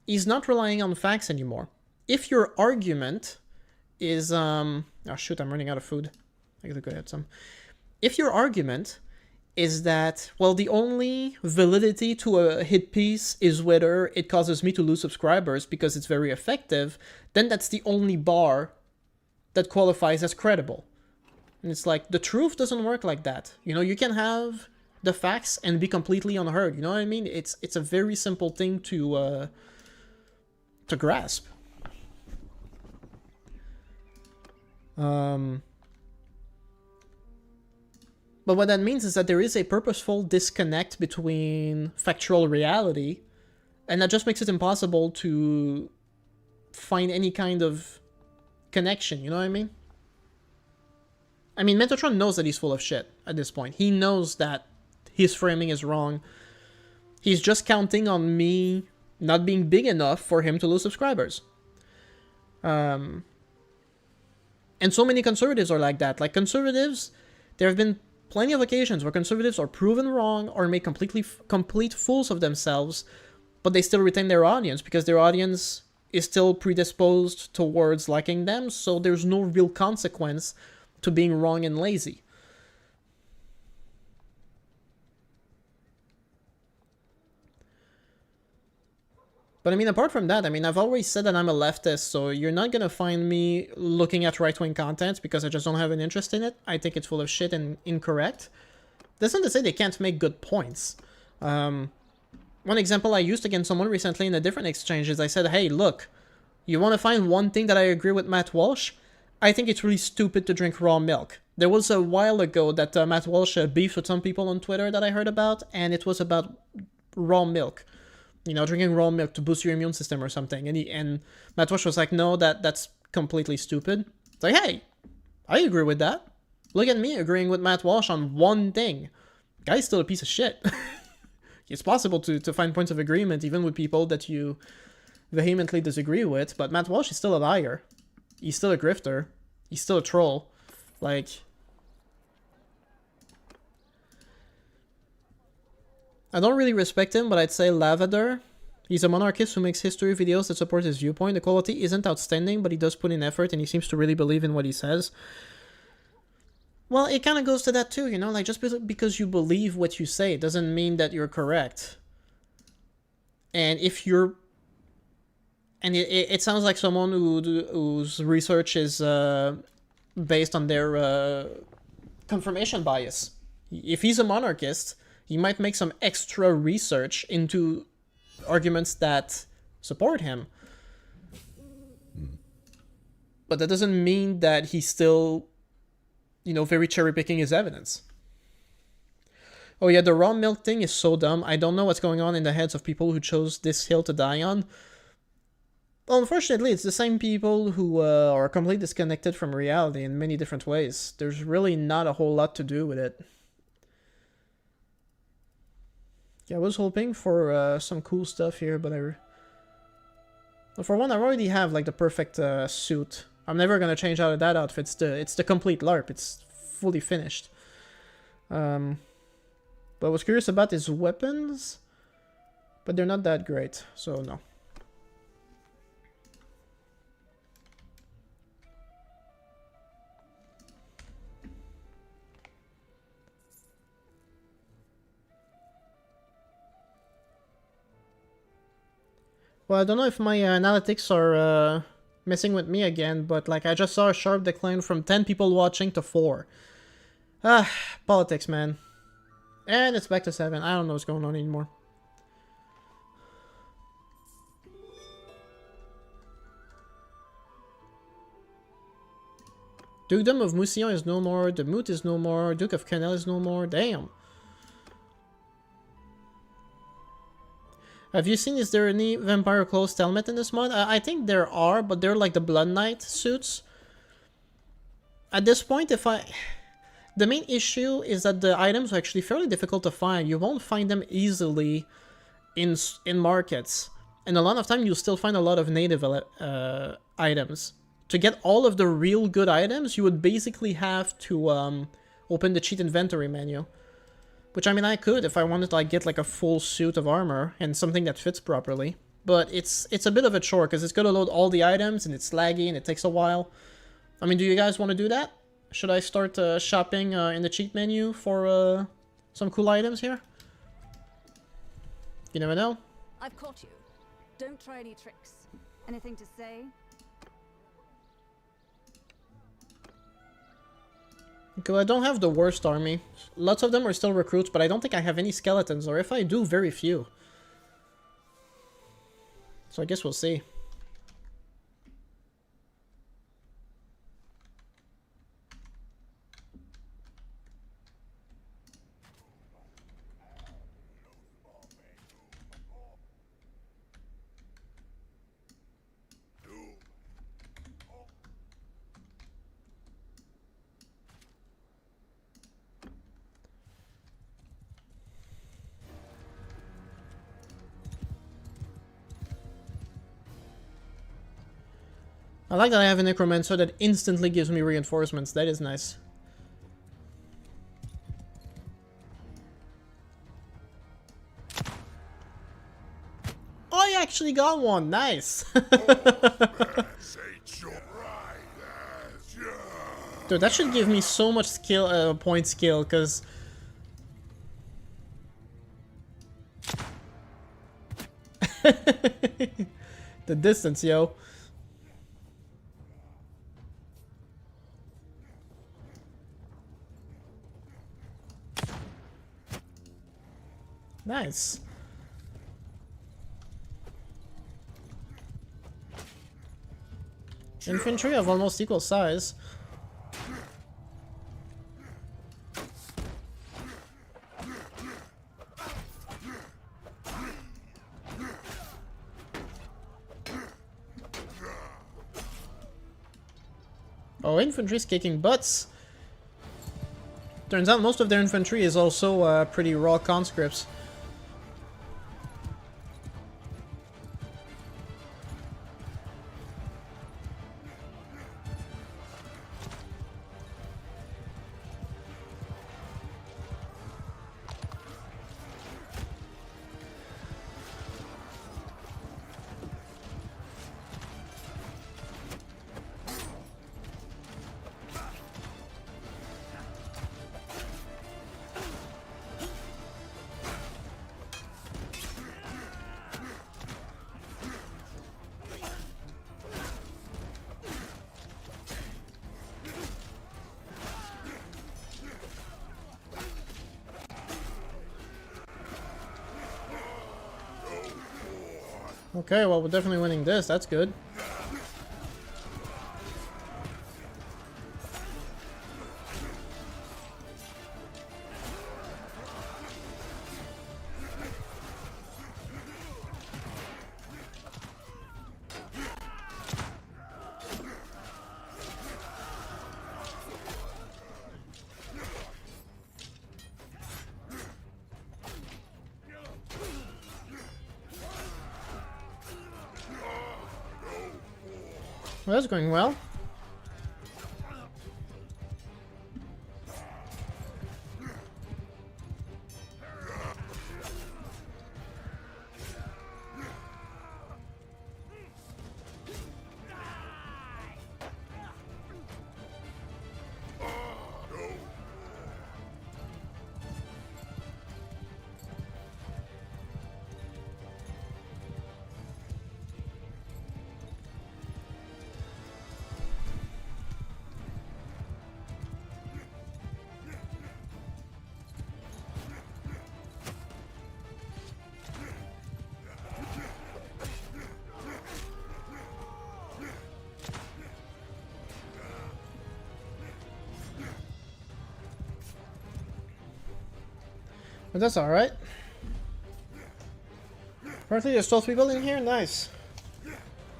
not relying on facts anymore. If your argument is, oh shoot, I'm running out of food. I gotta go get some. If your argument is that, well, the only validity to a hit piece is whether it causes me to lose subscribers because it's very effective, then that's the only bar that qualifies as credible. And it's like, the truth doesn't work like that. You know, you can have the facts and be completely unheard. You know what I mean? It's a very simple thing to grasp. But what that means is that there is a purposeful disconnect between factual reality, and that just makes it impossible to find any kind of connection, you know what I mean? I mean, Metatron knows that he's full of shit at this point. He knows that his framing is wrong. He's just counting on me not being big enough for him to lose subscribers. And so many conservatives are like that. Like, conservatives, there have been plenty of occasions where conservatives are proven wrong or make complete fools of themselves, but they still retain their audience because their audience is still predisposed towards liking them, so there's no real consequence to being wrong and lazy. But I mean, apart from that, I mean, I've always said that I'm a leftist, so you're not gonna find me looking at right-wing content because I just don't have an interest in it. I think it's full of shit and incorrect. That's not to say they can't make good points. One example I used against someone recently in a different exchange is I said, hey, look, you want to find one thing that I agree with Matt Walsh? I think it's really stupid to drink raw milk. There was a while ago that Matt Walsh beefed with some people on Twitter that I heard about, and it was about raw milk. You know, drinking raw milk to boost your immune system or something. And Matt Walsh was like, no, that's completely stupid. It's like, hey, I agree with that. Look at me agreeing with Matt Walsh on one thing. Guy's still a piece of shit. It's possible to find points of agreement even with people that you vehemently disagree with, but Matt Walsh is still a liar. He's still a grifter. He's still a troll. Like, I don't really respect him, but I'd say Lavender. He's a monarchist who makes history videos that support his viewpoint. The quality isn't outstanding, but he does put in effort and he seems to really believe in what he says. Well, it kind of goes to that too, you know? Like, just because you believe what you say doesn't mean that you're correct. And if you're... And it sounds like someone whose research is based on their confirmation bias. If he's a monarchist, he might make some extra research into arguments that support him. But that doesn't mean that he's still, you know, very cherry-picking his evidence. Oh yeah, the raw milk thing is so dumb. I don't know what's going on in the heads of people who chose this hill to die on. Well, unfortunately, it's the same people who are completely disconnected from reality in many different ways. There's really not a whole lot to do with it. Yeah, I was hoping for some cool stuff here, but for one, I already have like the perfect suit. I'm never gonna change out of that outfit. It's the complete LARP. It's fully finished. But I was curious about his weapons, but they're not that great, so no. Well, I don't know if my analytics are messing with me again, but like I just saw a sharp decline from 10 people watching to 4. Ah, politics, man. And it's back to 7. I don't know what's going on anymore. Dukedom of Mousillon is no more. The Moot is no more. Duke of Canel is no more. Damn. Have you seen, is there any Vampire Clothes helmet in this mod? I think there are, but they're like the Blood Knight suits. At this point, the main issue is that the items are actually fairly difficult to find. You won't find them easily in markets. And a lot of time, you'll still find a lot of native items. To get all of the real good items, you would basically have to open the cheat inventory menu. Which, I mean, I could if I wanted to like, get like a full suit of armor and something that fits properly. But it's a bit of a chore because it's going to load all the items and it's laggy and it takes a while. I mean, do you guys want to do that? Should I start shopping in the cheat menu for some cool items here? You never know. I've caught you. Don't try any tricks. Anything to say? Because I don't have the worst army. Lots of them are still recruits, but I don't think I have any skeletons, or if I do, very few. So I guess we'll see. I like that I have a Necromancer that instantly gives me reinforcements. That is nice. Oh, I actually got one. Nice. Dude, that should give me so much skill, point skill, because... the distance, yo. Nice. Infantry of almost equal size. Oh, infantry's kicking butts. Turns out most of their infantry is also pretty raw conscripts. Okay, well, we're definitely winning this. That's good. Well, that's going well. But that's alright. Apparently there's 12 people in here? Nice.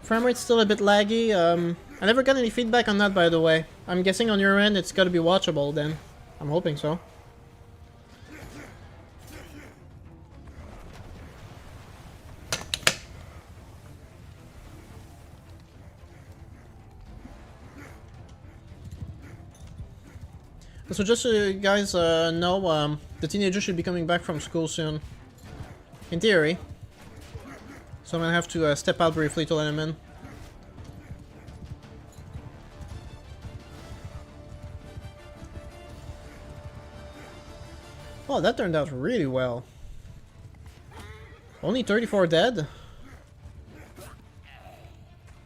Frame rate's still a bit laggy. I never got any feedback on that, by the way. I'm guessing on your end it's gotta be watchable then. I'm hoping so. So just so you guys know, the teenager should be coming back from school soon. In theory. So I'm gonna have to step out briefly to let him in. Oh, that turned out really well. Only 34 dead?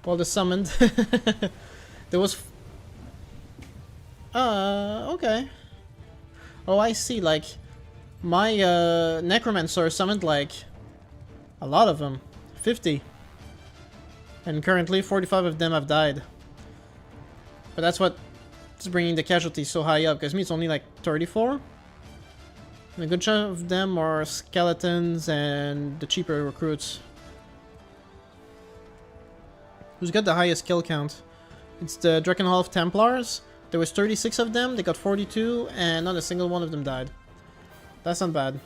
Well, the summoned. There was... okay. Oh, I see, like... My, Necromancer summoned, like... a lot of them. 50. And currently, 45 of them have died. But that's what's bringing the casualties so high up, because me, it's only, like, 34. And a good chunk of them are skeletons and the cheaper recruits. Who's got the highest kill count? It's the Drakenhalf Templars. There was 36 of them, they got 42, and not a single one of them died. That's not bad.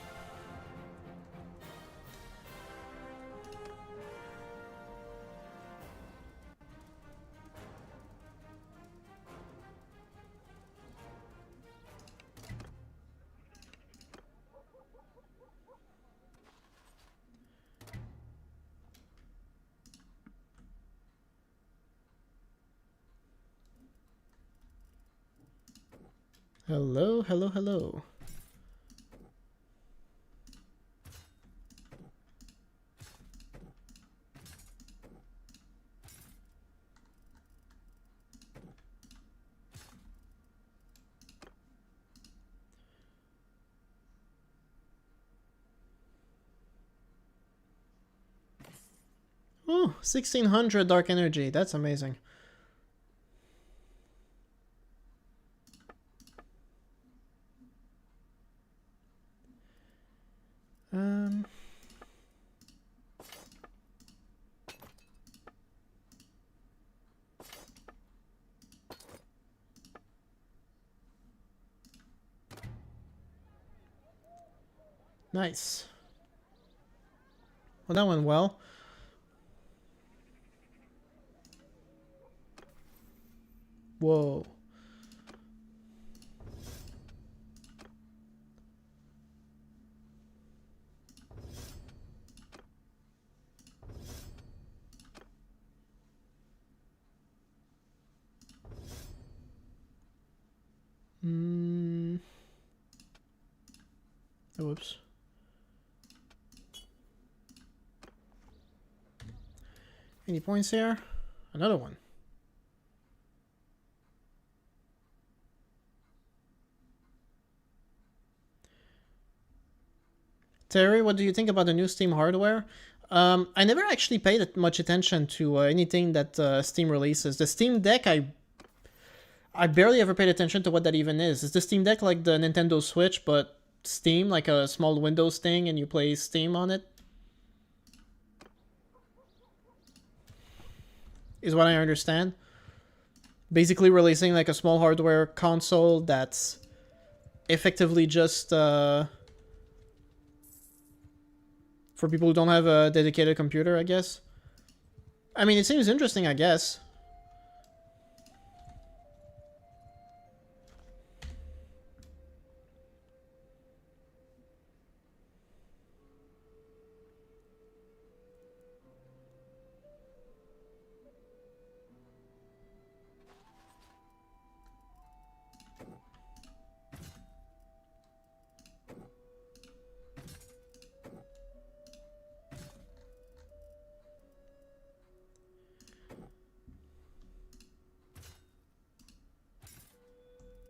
Hello, hello, hello. Oh, 1600 dark energy. That's amazing. Nice. Well, that went well. Whoa. Oh, whoops. Any points here? Another one. Terry, what do you think about the new Steam hardware? I never actually paid much attention to anything that Steam releases. The Steam Deck, I barely ever paid attention to what that even is. Is the Steam Deck like the Nintendo Switch, but Steam, like a small Windows thing, and you play Steam on it? Is what I understand. Basically releasing like a small hardware console that's effectively just for people who don't have a dedicated computer, I guess. I mean, it seems interesting, I guess.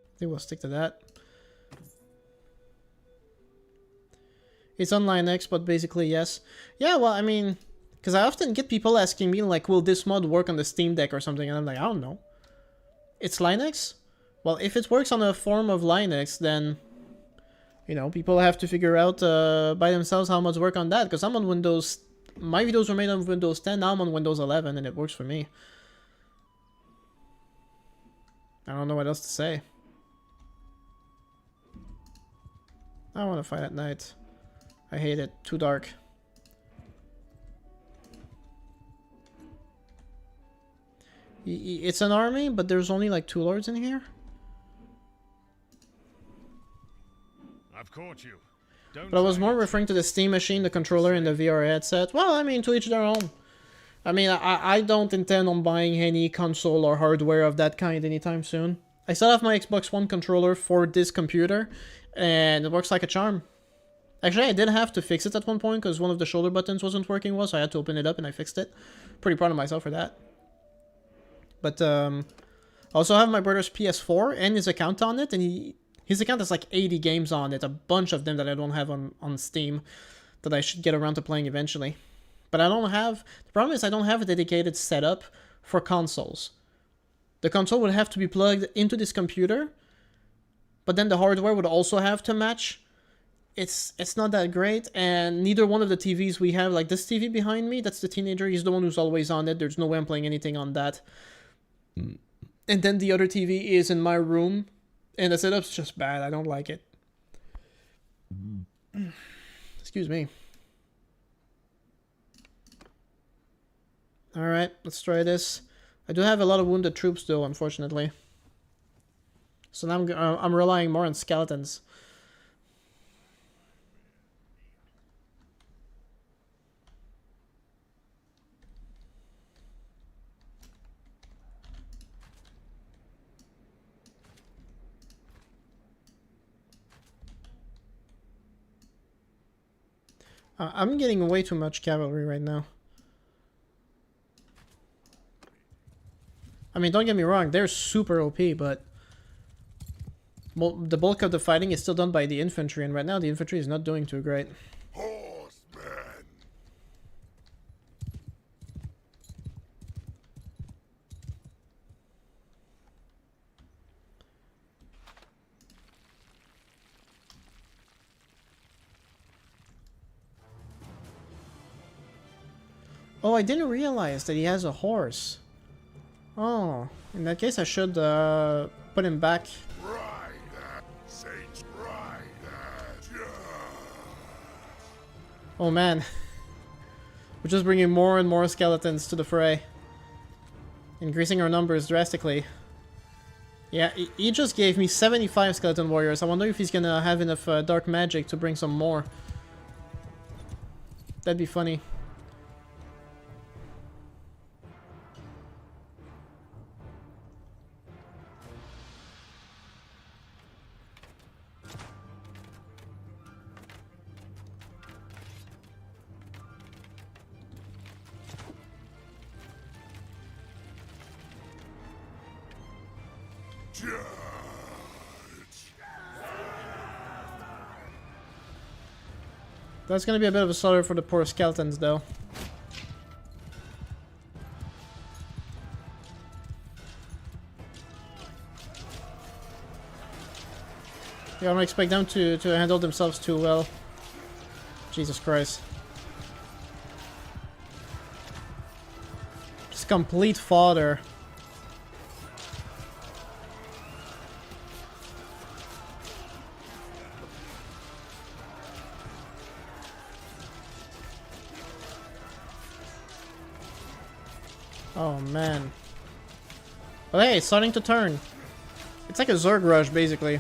I think we'll stick to that. It's on Linux, but basically yes. Yeah, well, I mean, because I often get people asking me, like, will this mod work on the Steam Deck or something? And I'm like, I don't know. It's Linux? Well, if it works on a form of Linux, then, you know, people have to figure out by themselves how much work on that. Because I'm on Windows... My videos were made on Windows 10, now I'm on Windows 11, and it works for me. I don't know what else to say. I want to fight at night. I hate it. Too dark. It's an army, but there's only like 2 lords in here. I've caught you. Don't But I was try more it. referring to the Steam machine, the controller, and the VR headset. Well, I mean, to each their own. I mean, I don't intend on buying any console or hardware of that kind anytime soon. I still have my Xbox One controller for this computer, and it works like a charm. Actually, I did have to fix it at one point because one of the shoulder buttons wasn't working well, so I had to open it up and I fixed it. Pretty proud of myself for that. But I also have my brother's PS4 and his account on it, and his account has like 80 games on it, a bunch of them that I don't have on Steam that I should get around to playing eventually. But I don't have... The problem is I don't have a dedicated setup for consoles. The console would have to be plugged into this computer, but then the hardware would also have to match. It's not that great, and neither one of the TVs we have, like this TV behind me, that's the teenager, he's the one who's always on it, there's no way I'm playing anything on that. And then the other TV is in my room, and the setup's just bad, I don't like it. Excuse me. Alright, let's try this. I do have a lot of wounded troops though, unfortunately. So now I'm relying more on skeletons. I'm getting way too much cavalry right now. I mean, don't get me wrong, they're super OP, but the bulk of the fighting is still done by the infantry, and right now the infantry is not doing too great. Horsemen! Oh, I didn't realize that he has a horse. Oh, in that case I should put him back. Ride that, Sage, ride that. Yeah. Oh man. We're just bringing more and more skeletons to the fray. Increasing our numbers drastically. Yeah, he just gave me 75 skeleton warriors. I wonder if he's gonna have enough dark magic to bring some more. That'd be funny. That's gonna be a bit of a slaughter for the poor skeletons, though. Yeah, I don't expect them to handle themselves too well. Jesus Christ. Just complete fodder. Oh man. But hey, it's starting to turn. It's like a Zerg rush, basically.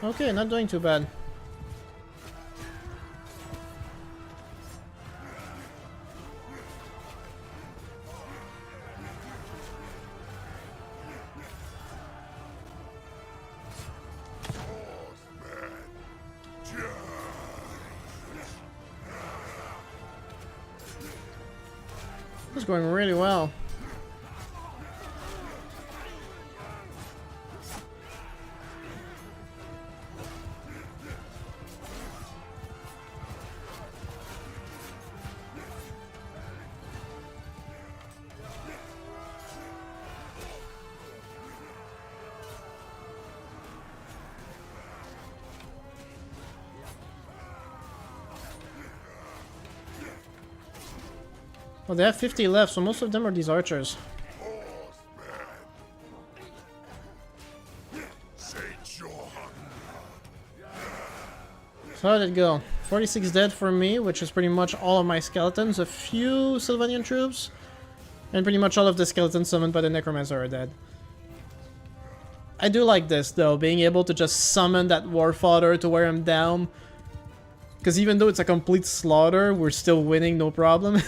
Okay, not doing too bad. This is going really well. Well, they have 50 left, so most of them are these archers. So how did it go? 46 dead for me, which is pretty much all of my skeletons, a few Sylvanian troops, and pretty much all of the skeletons summoned by the Necromancer are dead. I do like this, though, being able to just summon that war fodder to wear him down. Because even though it's a complete slaughter, we're still winning, no problem.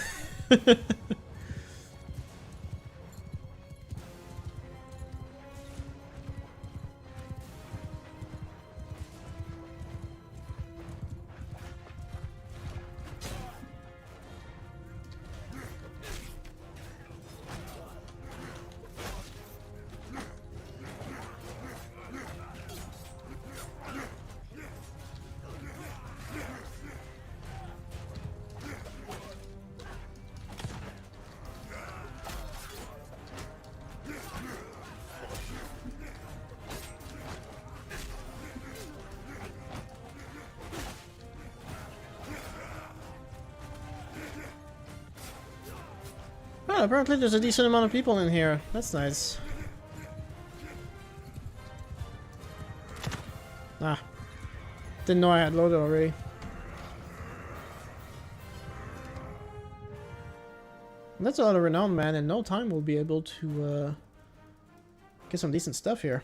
Oh, apparently there's a decent amount of people in here. That's nice. Ah. Didn't know I had loaded already. That's a lot of renown, man. In no time we'll be able to get some decent stuff here.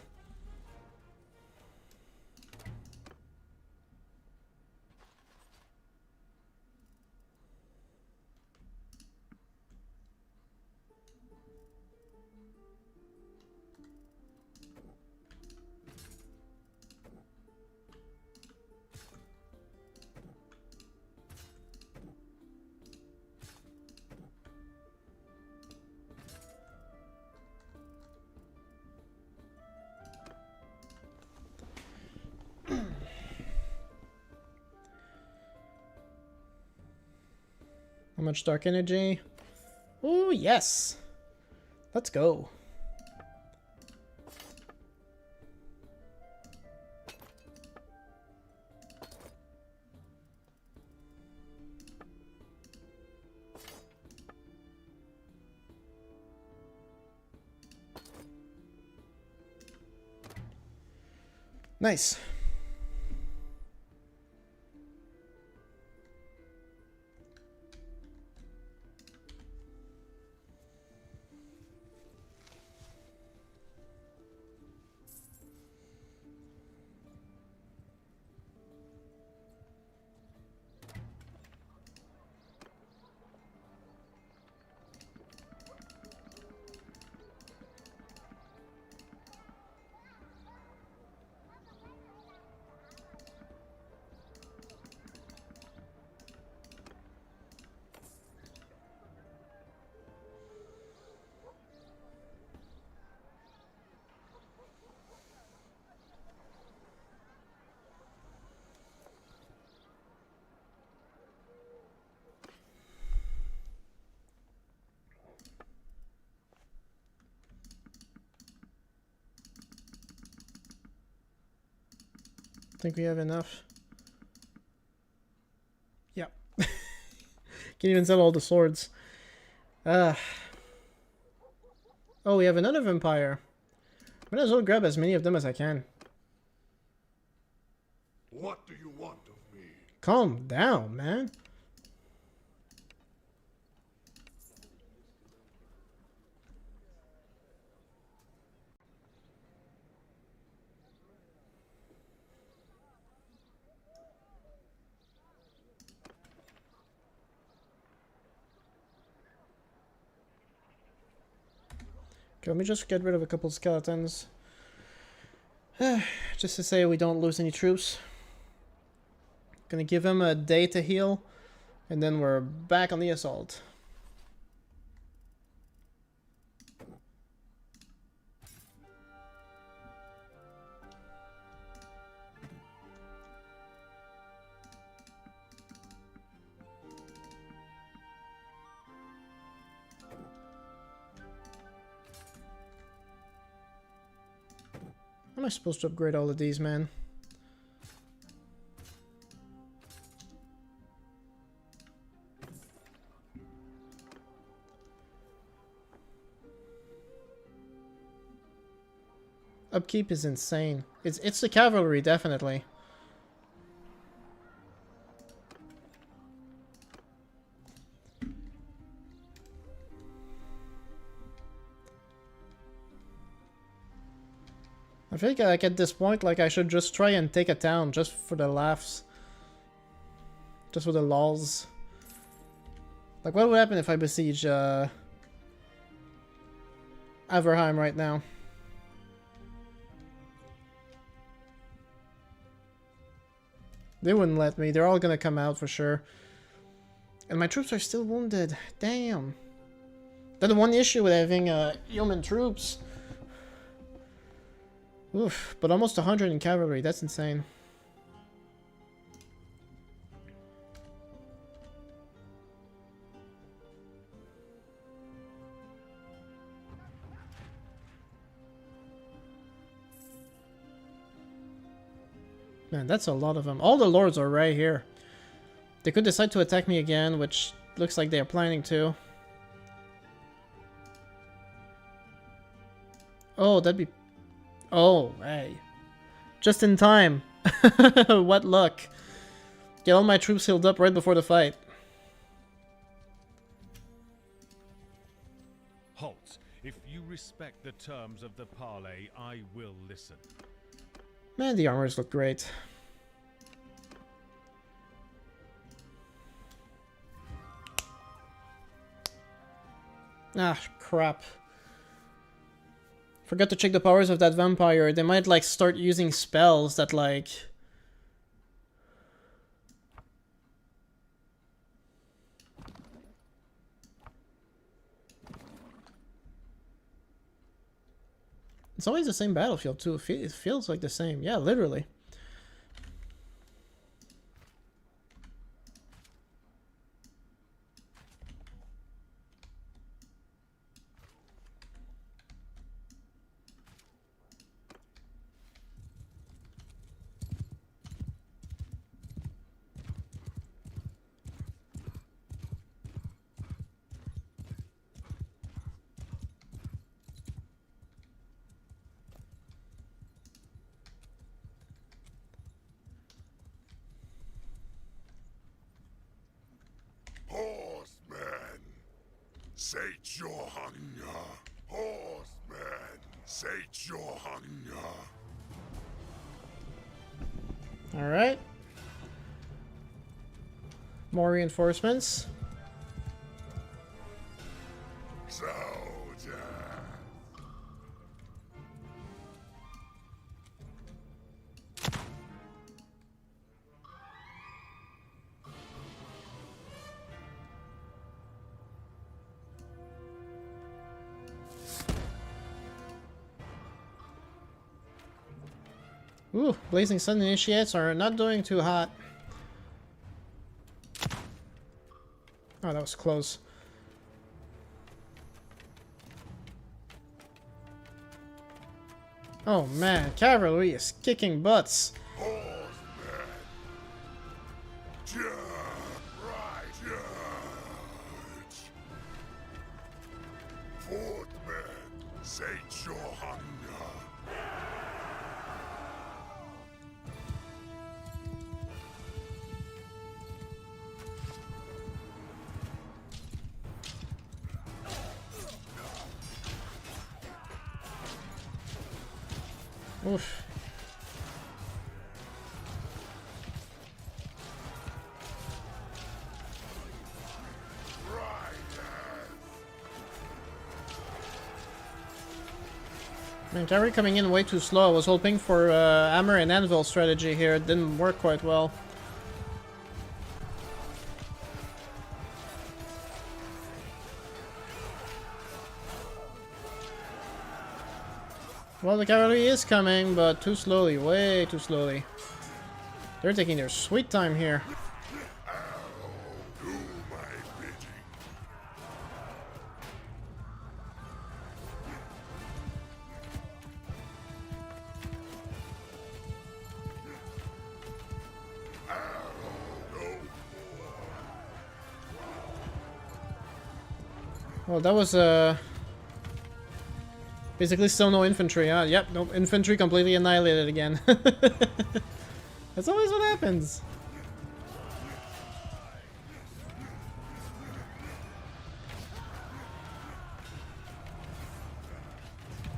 How much dark energy? Oh, yes! Let's go. Nice. think we have enough. Yeah. Can't even sell all the swords. Oh, we have another vampire. Might as well grab as many of them as I can. What do you want of me? Calm down, man. Okay, let me just get rid of a couple skeletons. Just to say we don't lose any troops. Gonna give him a day to heal, and then we're back on the assault. How am I supposed to upgrade all of these, man? Upkeep is insane. It's the cavalry, definitely. I feel like at this point, like I should just try and take a town just for the laughs. Just for the lols. Like what would happen if I besiege Averheim right now? They wouldn't let me. They're all gonna come out for sure. And my troops are still wounded. Damn. That's the one issue with having human troops. Oof, but almost 100 in cavalry. That's insane. Man, that's a lot of them. All the lords are right here. They could decide to attack me again, which looks like they are planning to. Oh, that'd be... Oh, hey. Just in time. What luck. Get all my troops healed up right before the fight. Halt. If you respect the terms of the parley, I will listen. Man, the armors look great. Ah, crap. Forgot to check the powers of that vampire. They might, like, start using spells that, like... It's always the same battlefield, too. It feels like the same. Yeah, literally. Horsemen, sate your hunger. Horsemen, sate your hunger. Alright. More reinforcements. Soldier. Ooh, Blazing Sun initiates are not doing too hot. Oh, that was close. Oh man, cavalry is kicking butts. Horsemen, Sate your hunger. Oof. Man, Terry coming in way too slow. I was hoping for hammer and anvil strategy here. It didn't work quite well. Well, the cavalry is coming, but too slowly, way too slowly. They're taking their sweet time here. Do my bidding. Well, that was basically still no infantry, huh? Yep, no infantry completely annihilated again. That's always what happens.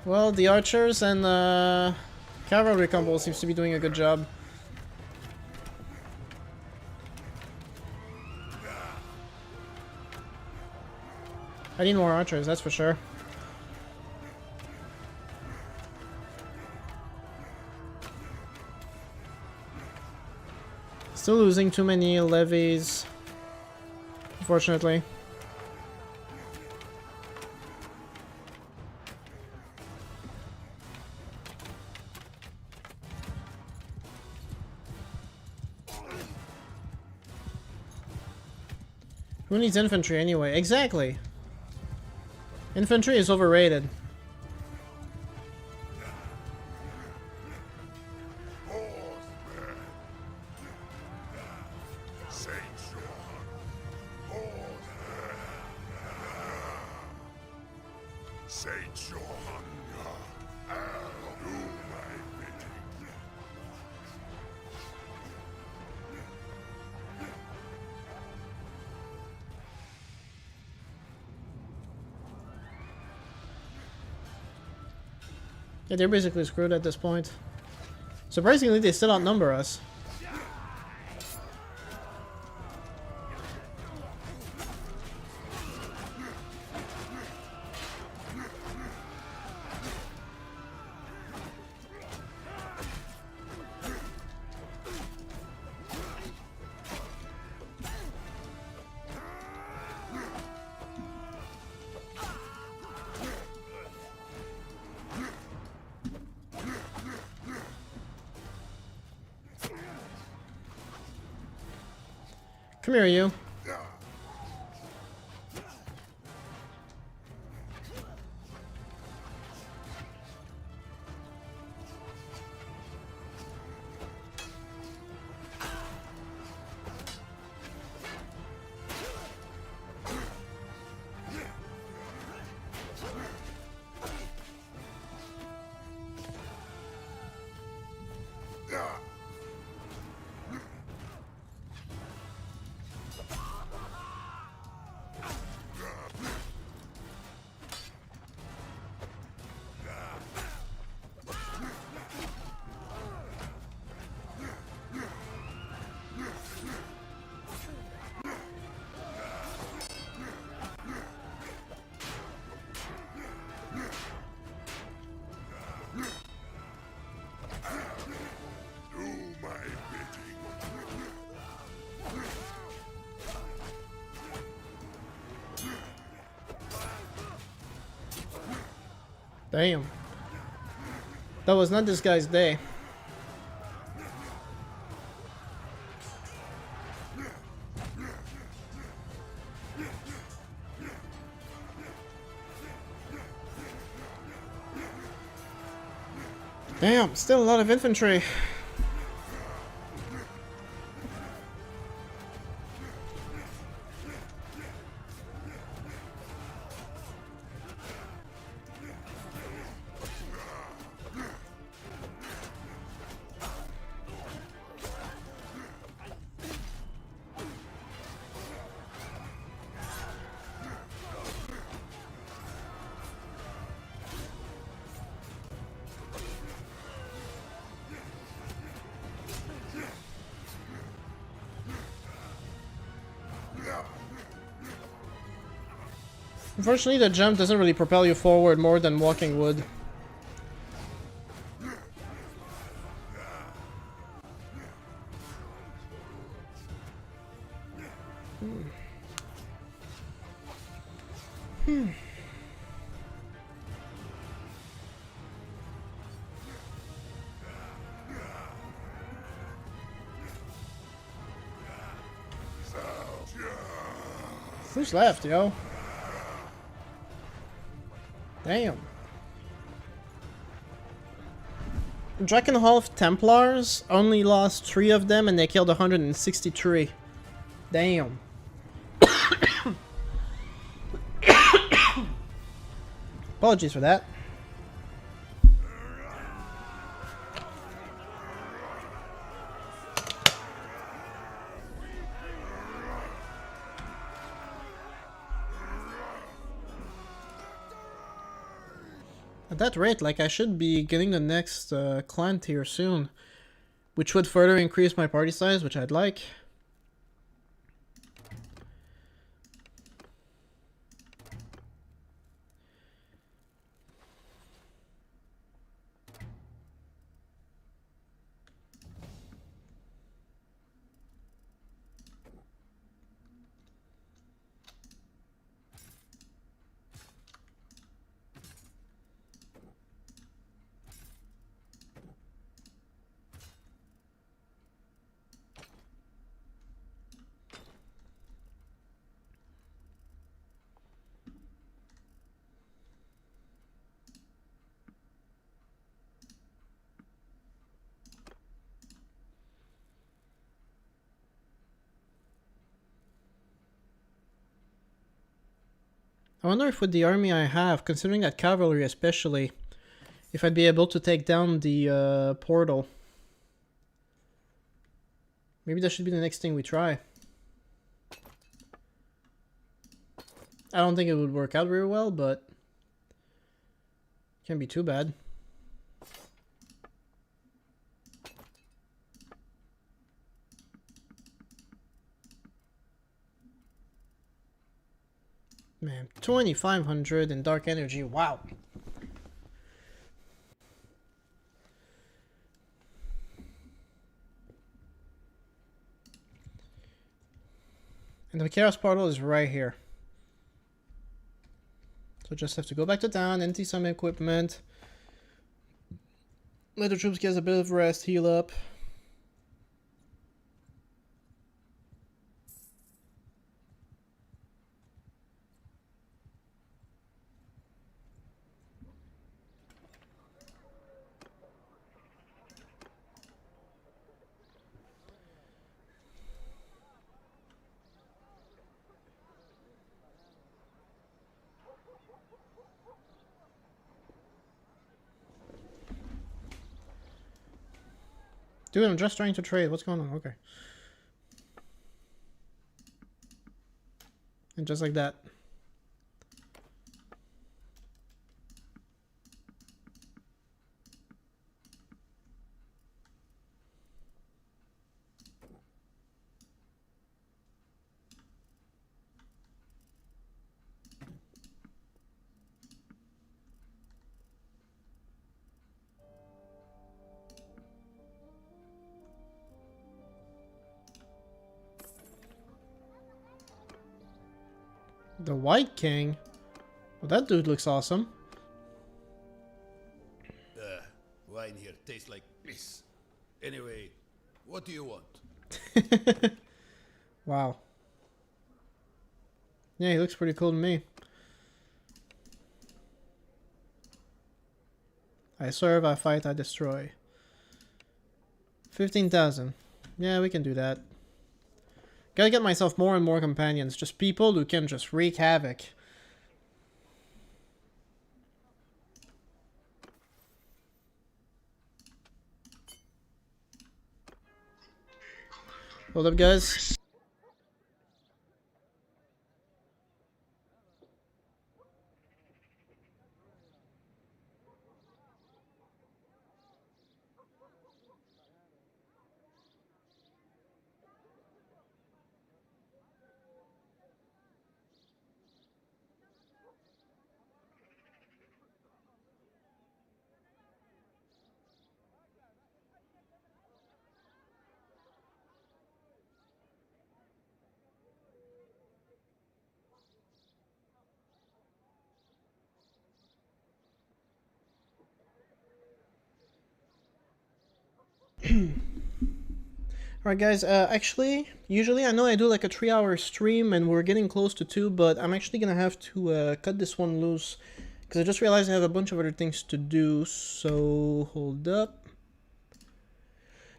Well, the archers and cavalry combo seems to be doing a good job. I need more archers, that's for sure. Still losing too many levies, unfortunately. Who needs infantry anyway? Exactly! Infantry is overrated. Sate your hunger. Sate your hunger. I'll do my bidding. Yeah, they're basically screwed at this point. Surprisingly, they still outnumber us. Come here, you. Do my bidding. Damn. That was not this guy's day. Damn, still a lot of infantry. Unfortunately, the jump doesn't really propel you forward more than walking would. Who's left, yo? Damn. Drakenhalf Templars only lost 3 of them and they killed 163. Damn. Apologies for that. At that rate, like, I should be getting the next clan tier soon, which would further increase my party size, which I'd like. I wonder if with the army I have, considering that cavalry especially, if I'd be able to take down the portal. Maybe that should be the next thing we try. I don't think it would work out very well, but can't be too bad. Man, 2,500 in dark energy, wow. And the Chaos Portal is right here. So just have to go back to town, empty some equipment. Let the troops get a bit of rest, heal up. Dude, I'm just trying to trade. What's going on? Okay. And just like that. The White King? Well, that dude looks awesome. Wine here tastes like piss. Anyway, what do you want? Wow. Yeah, he looks pretty cool to me. I serve, I fight, I destroy. 15,000. Yeah, we can do that. Gotta get myself more and more companions. Just people who can just wreak havoc. Hold up, guys. Alright guys, actually, usually I know I do like a 3-hour stream and we're getting close to 2, but I'm actually gonna have to cut this one loose because I just realized I have a bunch of other things to do, so hold up.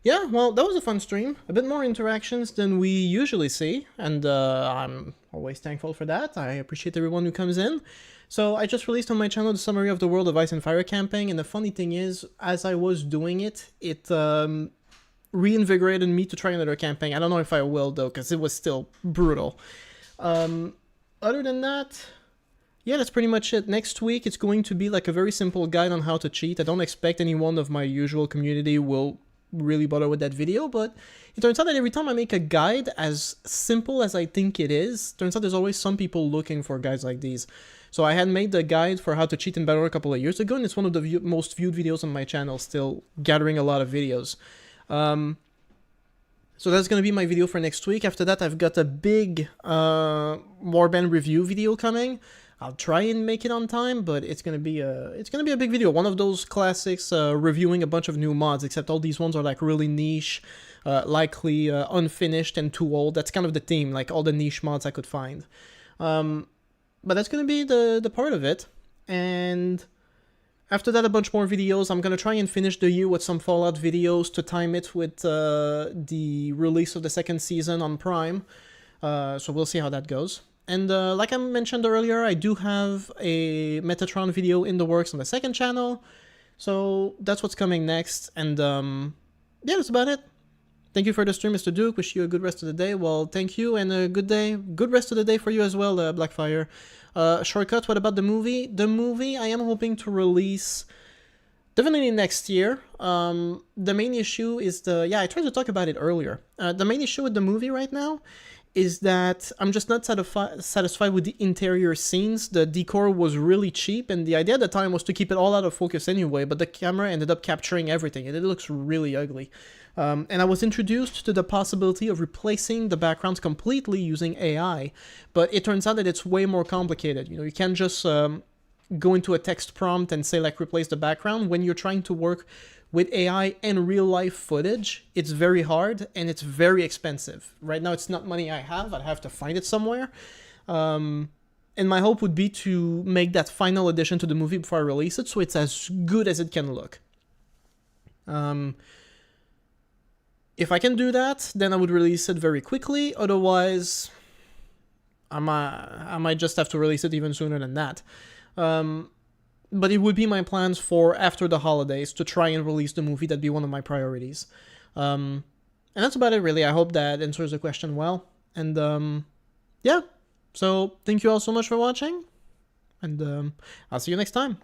Yeah, well, that was a fun stream. A bit more interactions than we usually see, and I'm always thankful for that. I appreciate everyone who comes in. So I just released on my channel the summary of the World of Ice and Fire campaign, and the funny thing is, as I was doing it, it reinvigorated me to try another campaign. I don't know if I will, though, because it was still brutal. Other than that, yeah, that's pretty much it. Next week, it's going to be like a very simple guide on how to cheat. I don't expect anyone of my usual community will really bother with that video, but it turns out that every time I make a guide, as simple as I think it is, turns out there's always some people looking for guides like these. So I had made the guide for how to cheat in Bannerlord a couple of years ago, and it's one of the most viewed videos on my channel, still gathering a lot of videos. So that's going to be my video for next week. After that, I've got a big Warband review video coming. I'll try and make it on time, but it's gonna be a big video. One of those classics, reviewing a bunch of new mods. Except all these ones are like really niche, likely unfinished and too old. That's kind of the theme, like all the niche mods I could find. But that's gonna be the part of it. And after that, a bunch more videos. I'm gonna try and finish the year with some Fallout videos to time it with the release of the second season on Prime. So we'll see how that goes. And like I mentioned earlier, I do have a Metatron video in the works on the second channel. So that's what's coming next. And yeah, that's about it. Thank you for the stream, Mr. Duke. Wish you a good rest of the day. Well, thank you, and a good day. Good rest of the day for you as well, Blackfire. Shortcut, what about the movie? The movie, I am hoping to release definitely next year. The main issue is yeah, I tried to talk about it earlier. The main issue with the movie right now is that I'm just not satisfied with the interior scenes. The decor was really cheap, and the idea at the time was to keep it all out of focus anyway, but the camera ended up capturing everything, and it looks really ugly. And I was introduced to the possibility of replacing the backgrounds completely using AI, but it turns out that it's way more complicated. You know, you can't just go into a text prompt and say, like, replace the background. When you're trying to work with AI and real-life footage, it's very hard, and it's very expensive. Right now, it's not money I have. I'd have to find it somewhere. And my hope would be to make that final addition to the movie before I release it, so it's as good as it can look. If I can do that, then I would release it very quickly. Otherwise, I might just have to release it even sooner than that. But it would be my plans for after the holidays to try and release the movie. That'd be one of my priorities. And that's about it, really. I hope that answers the question well. And yeah, so thank you all so much for watching. And I'll see you next time.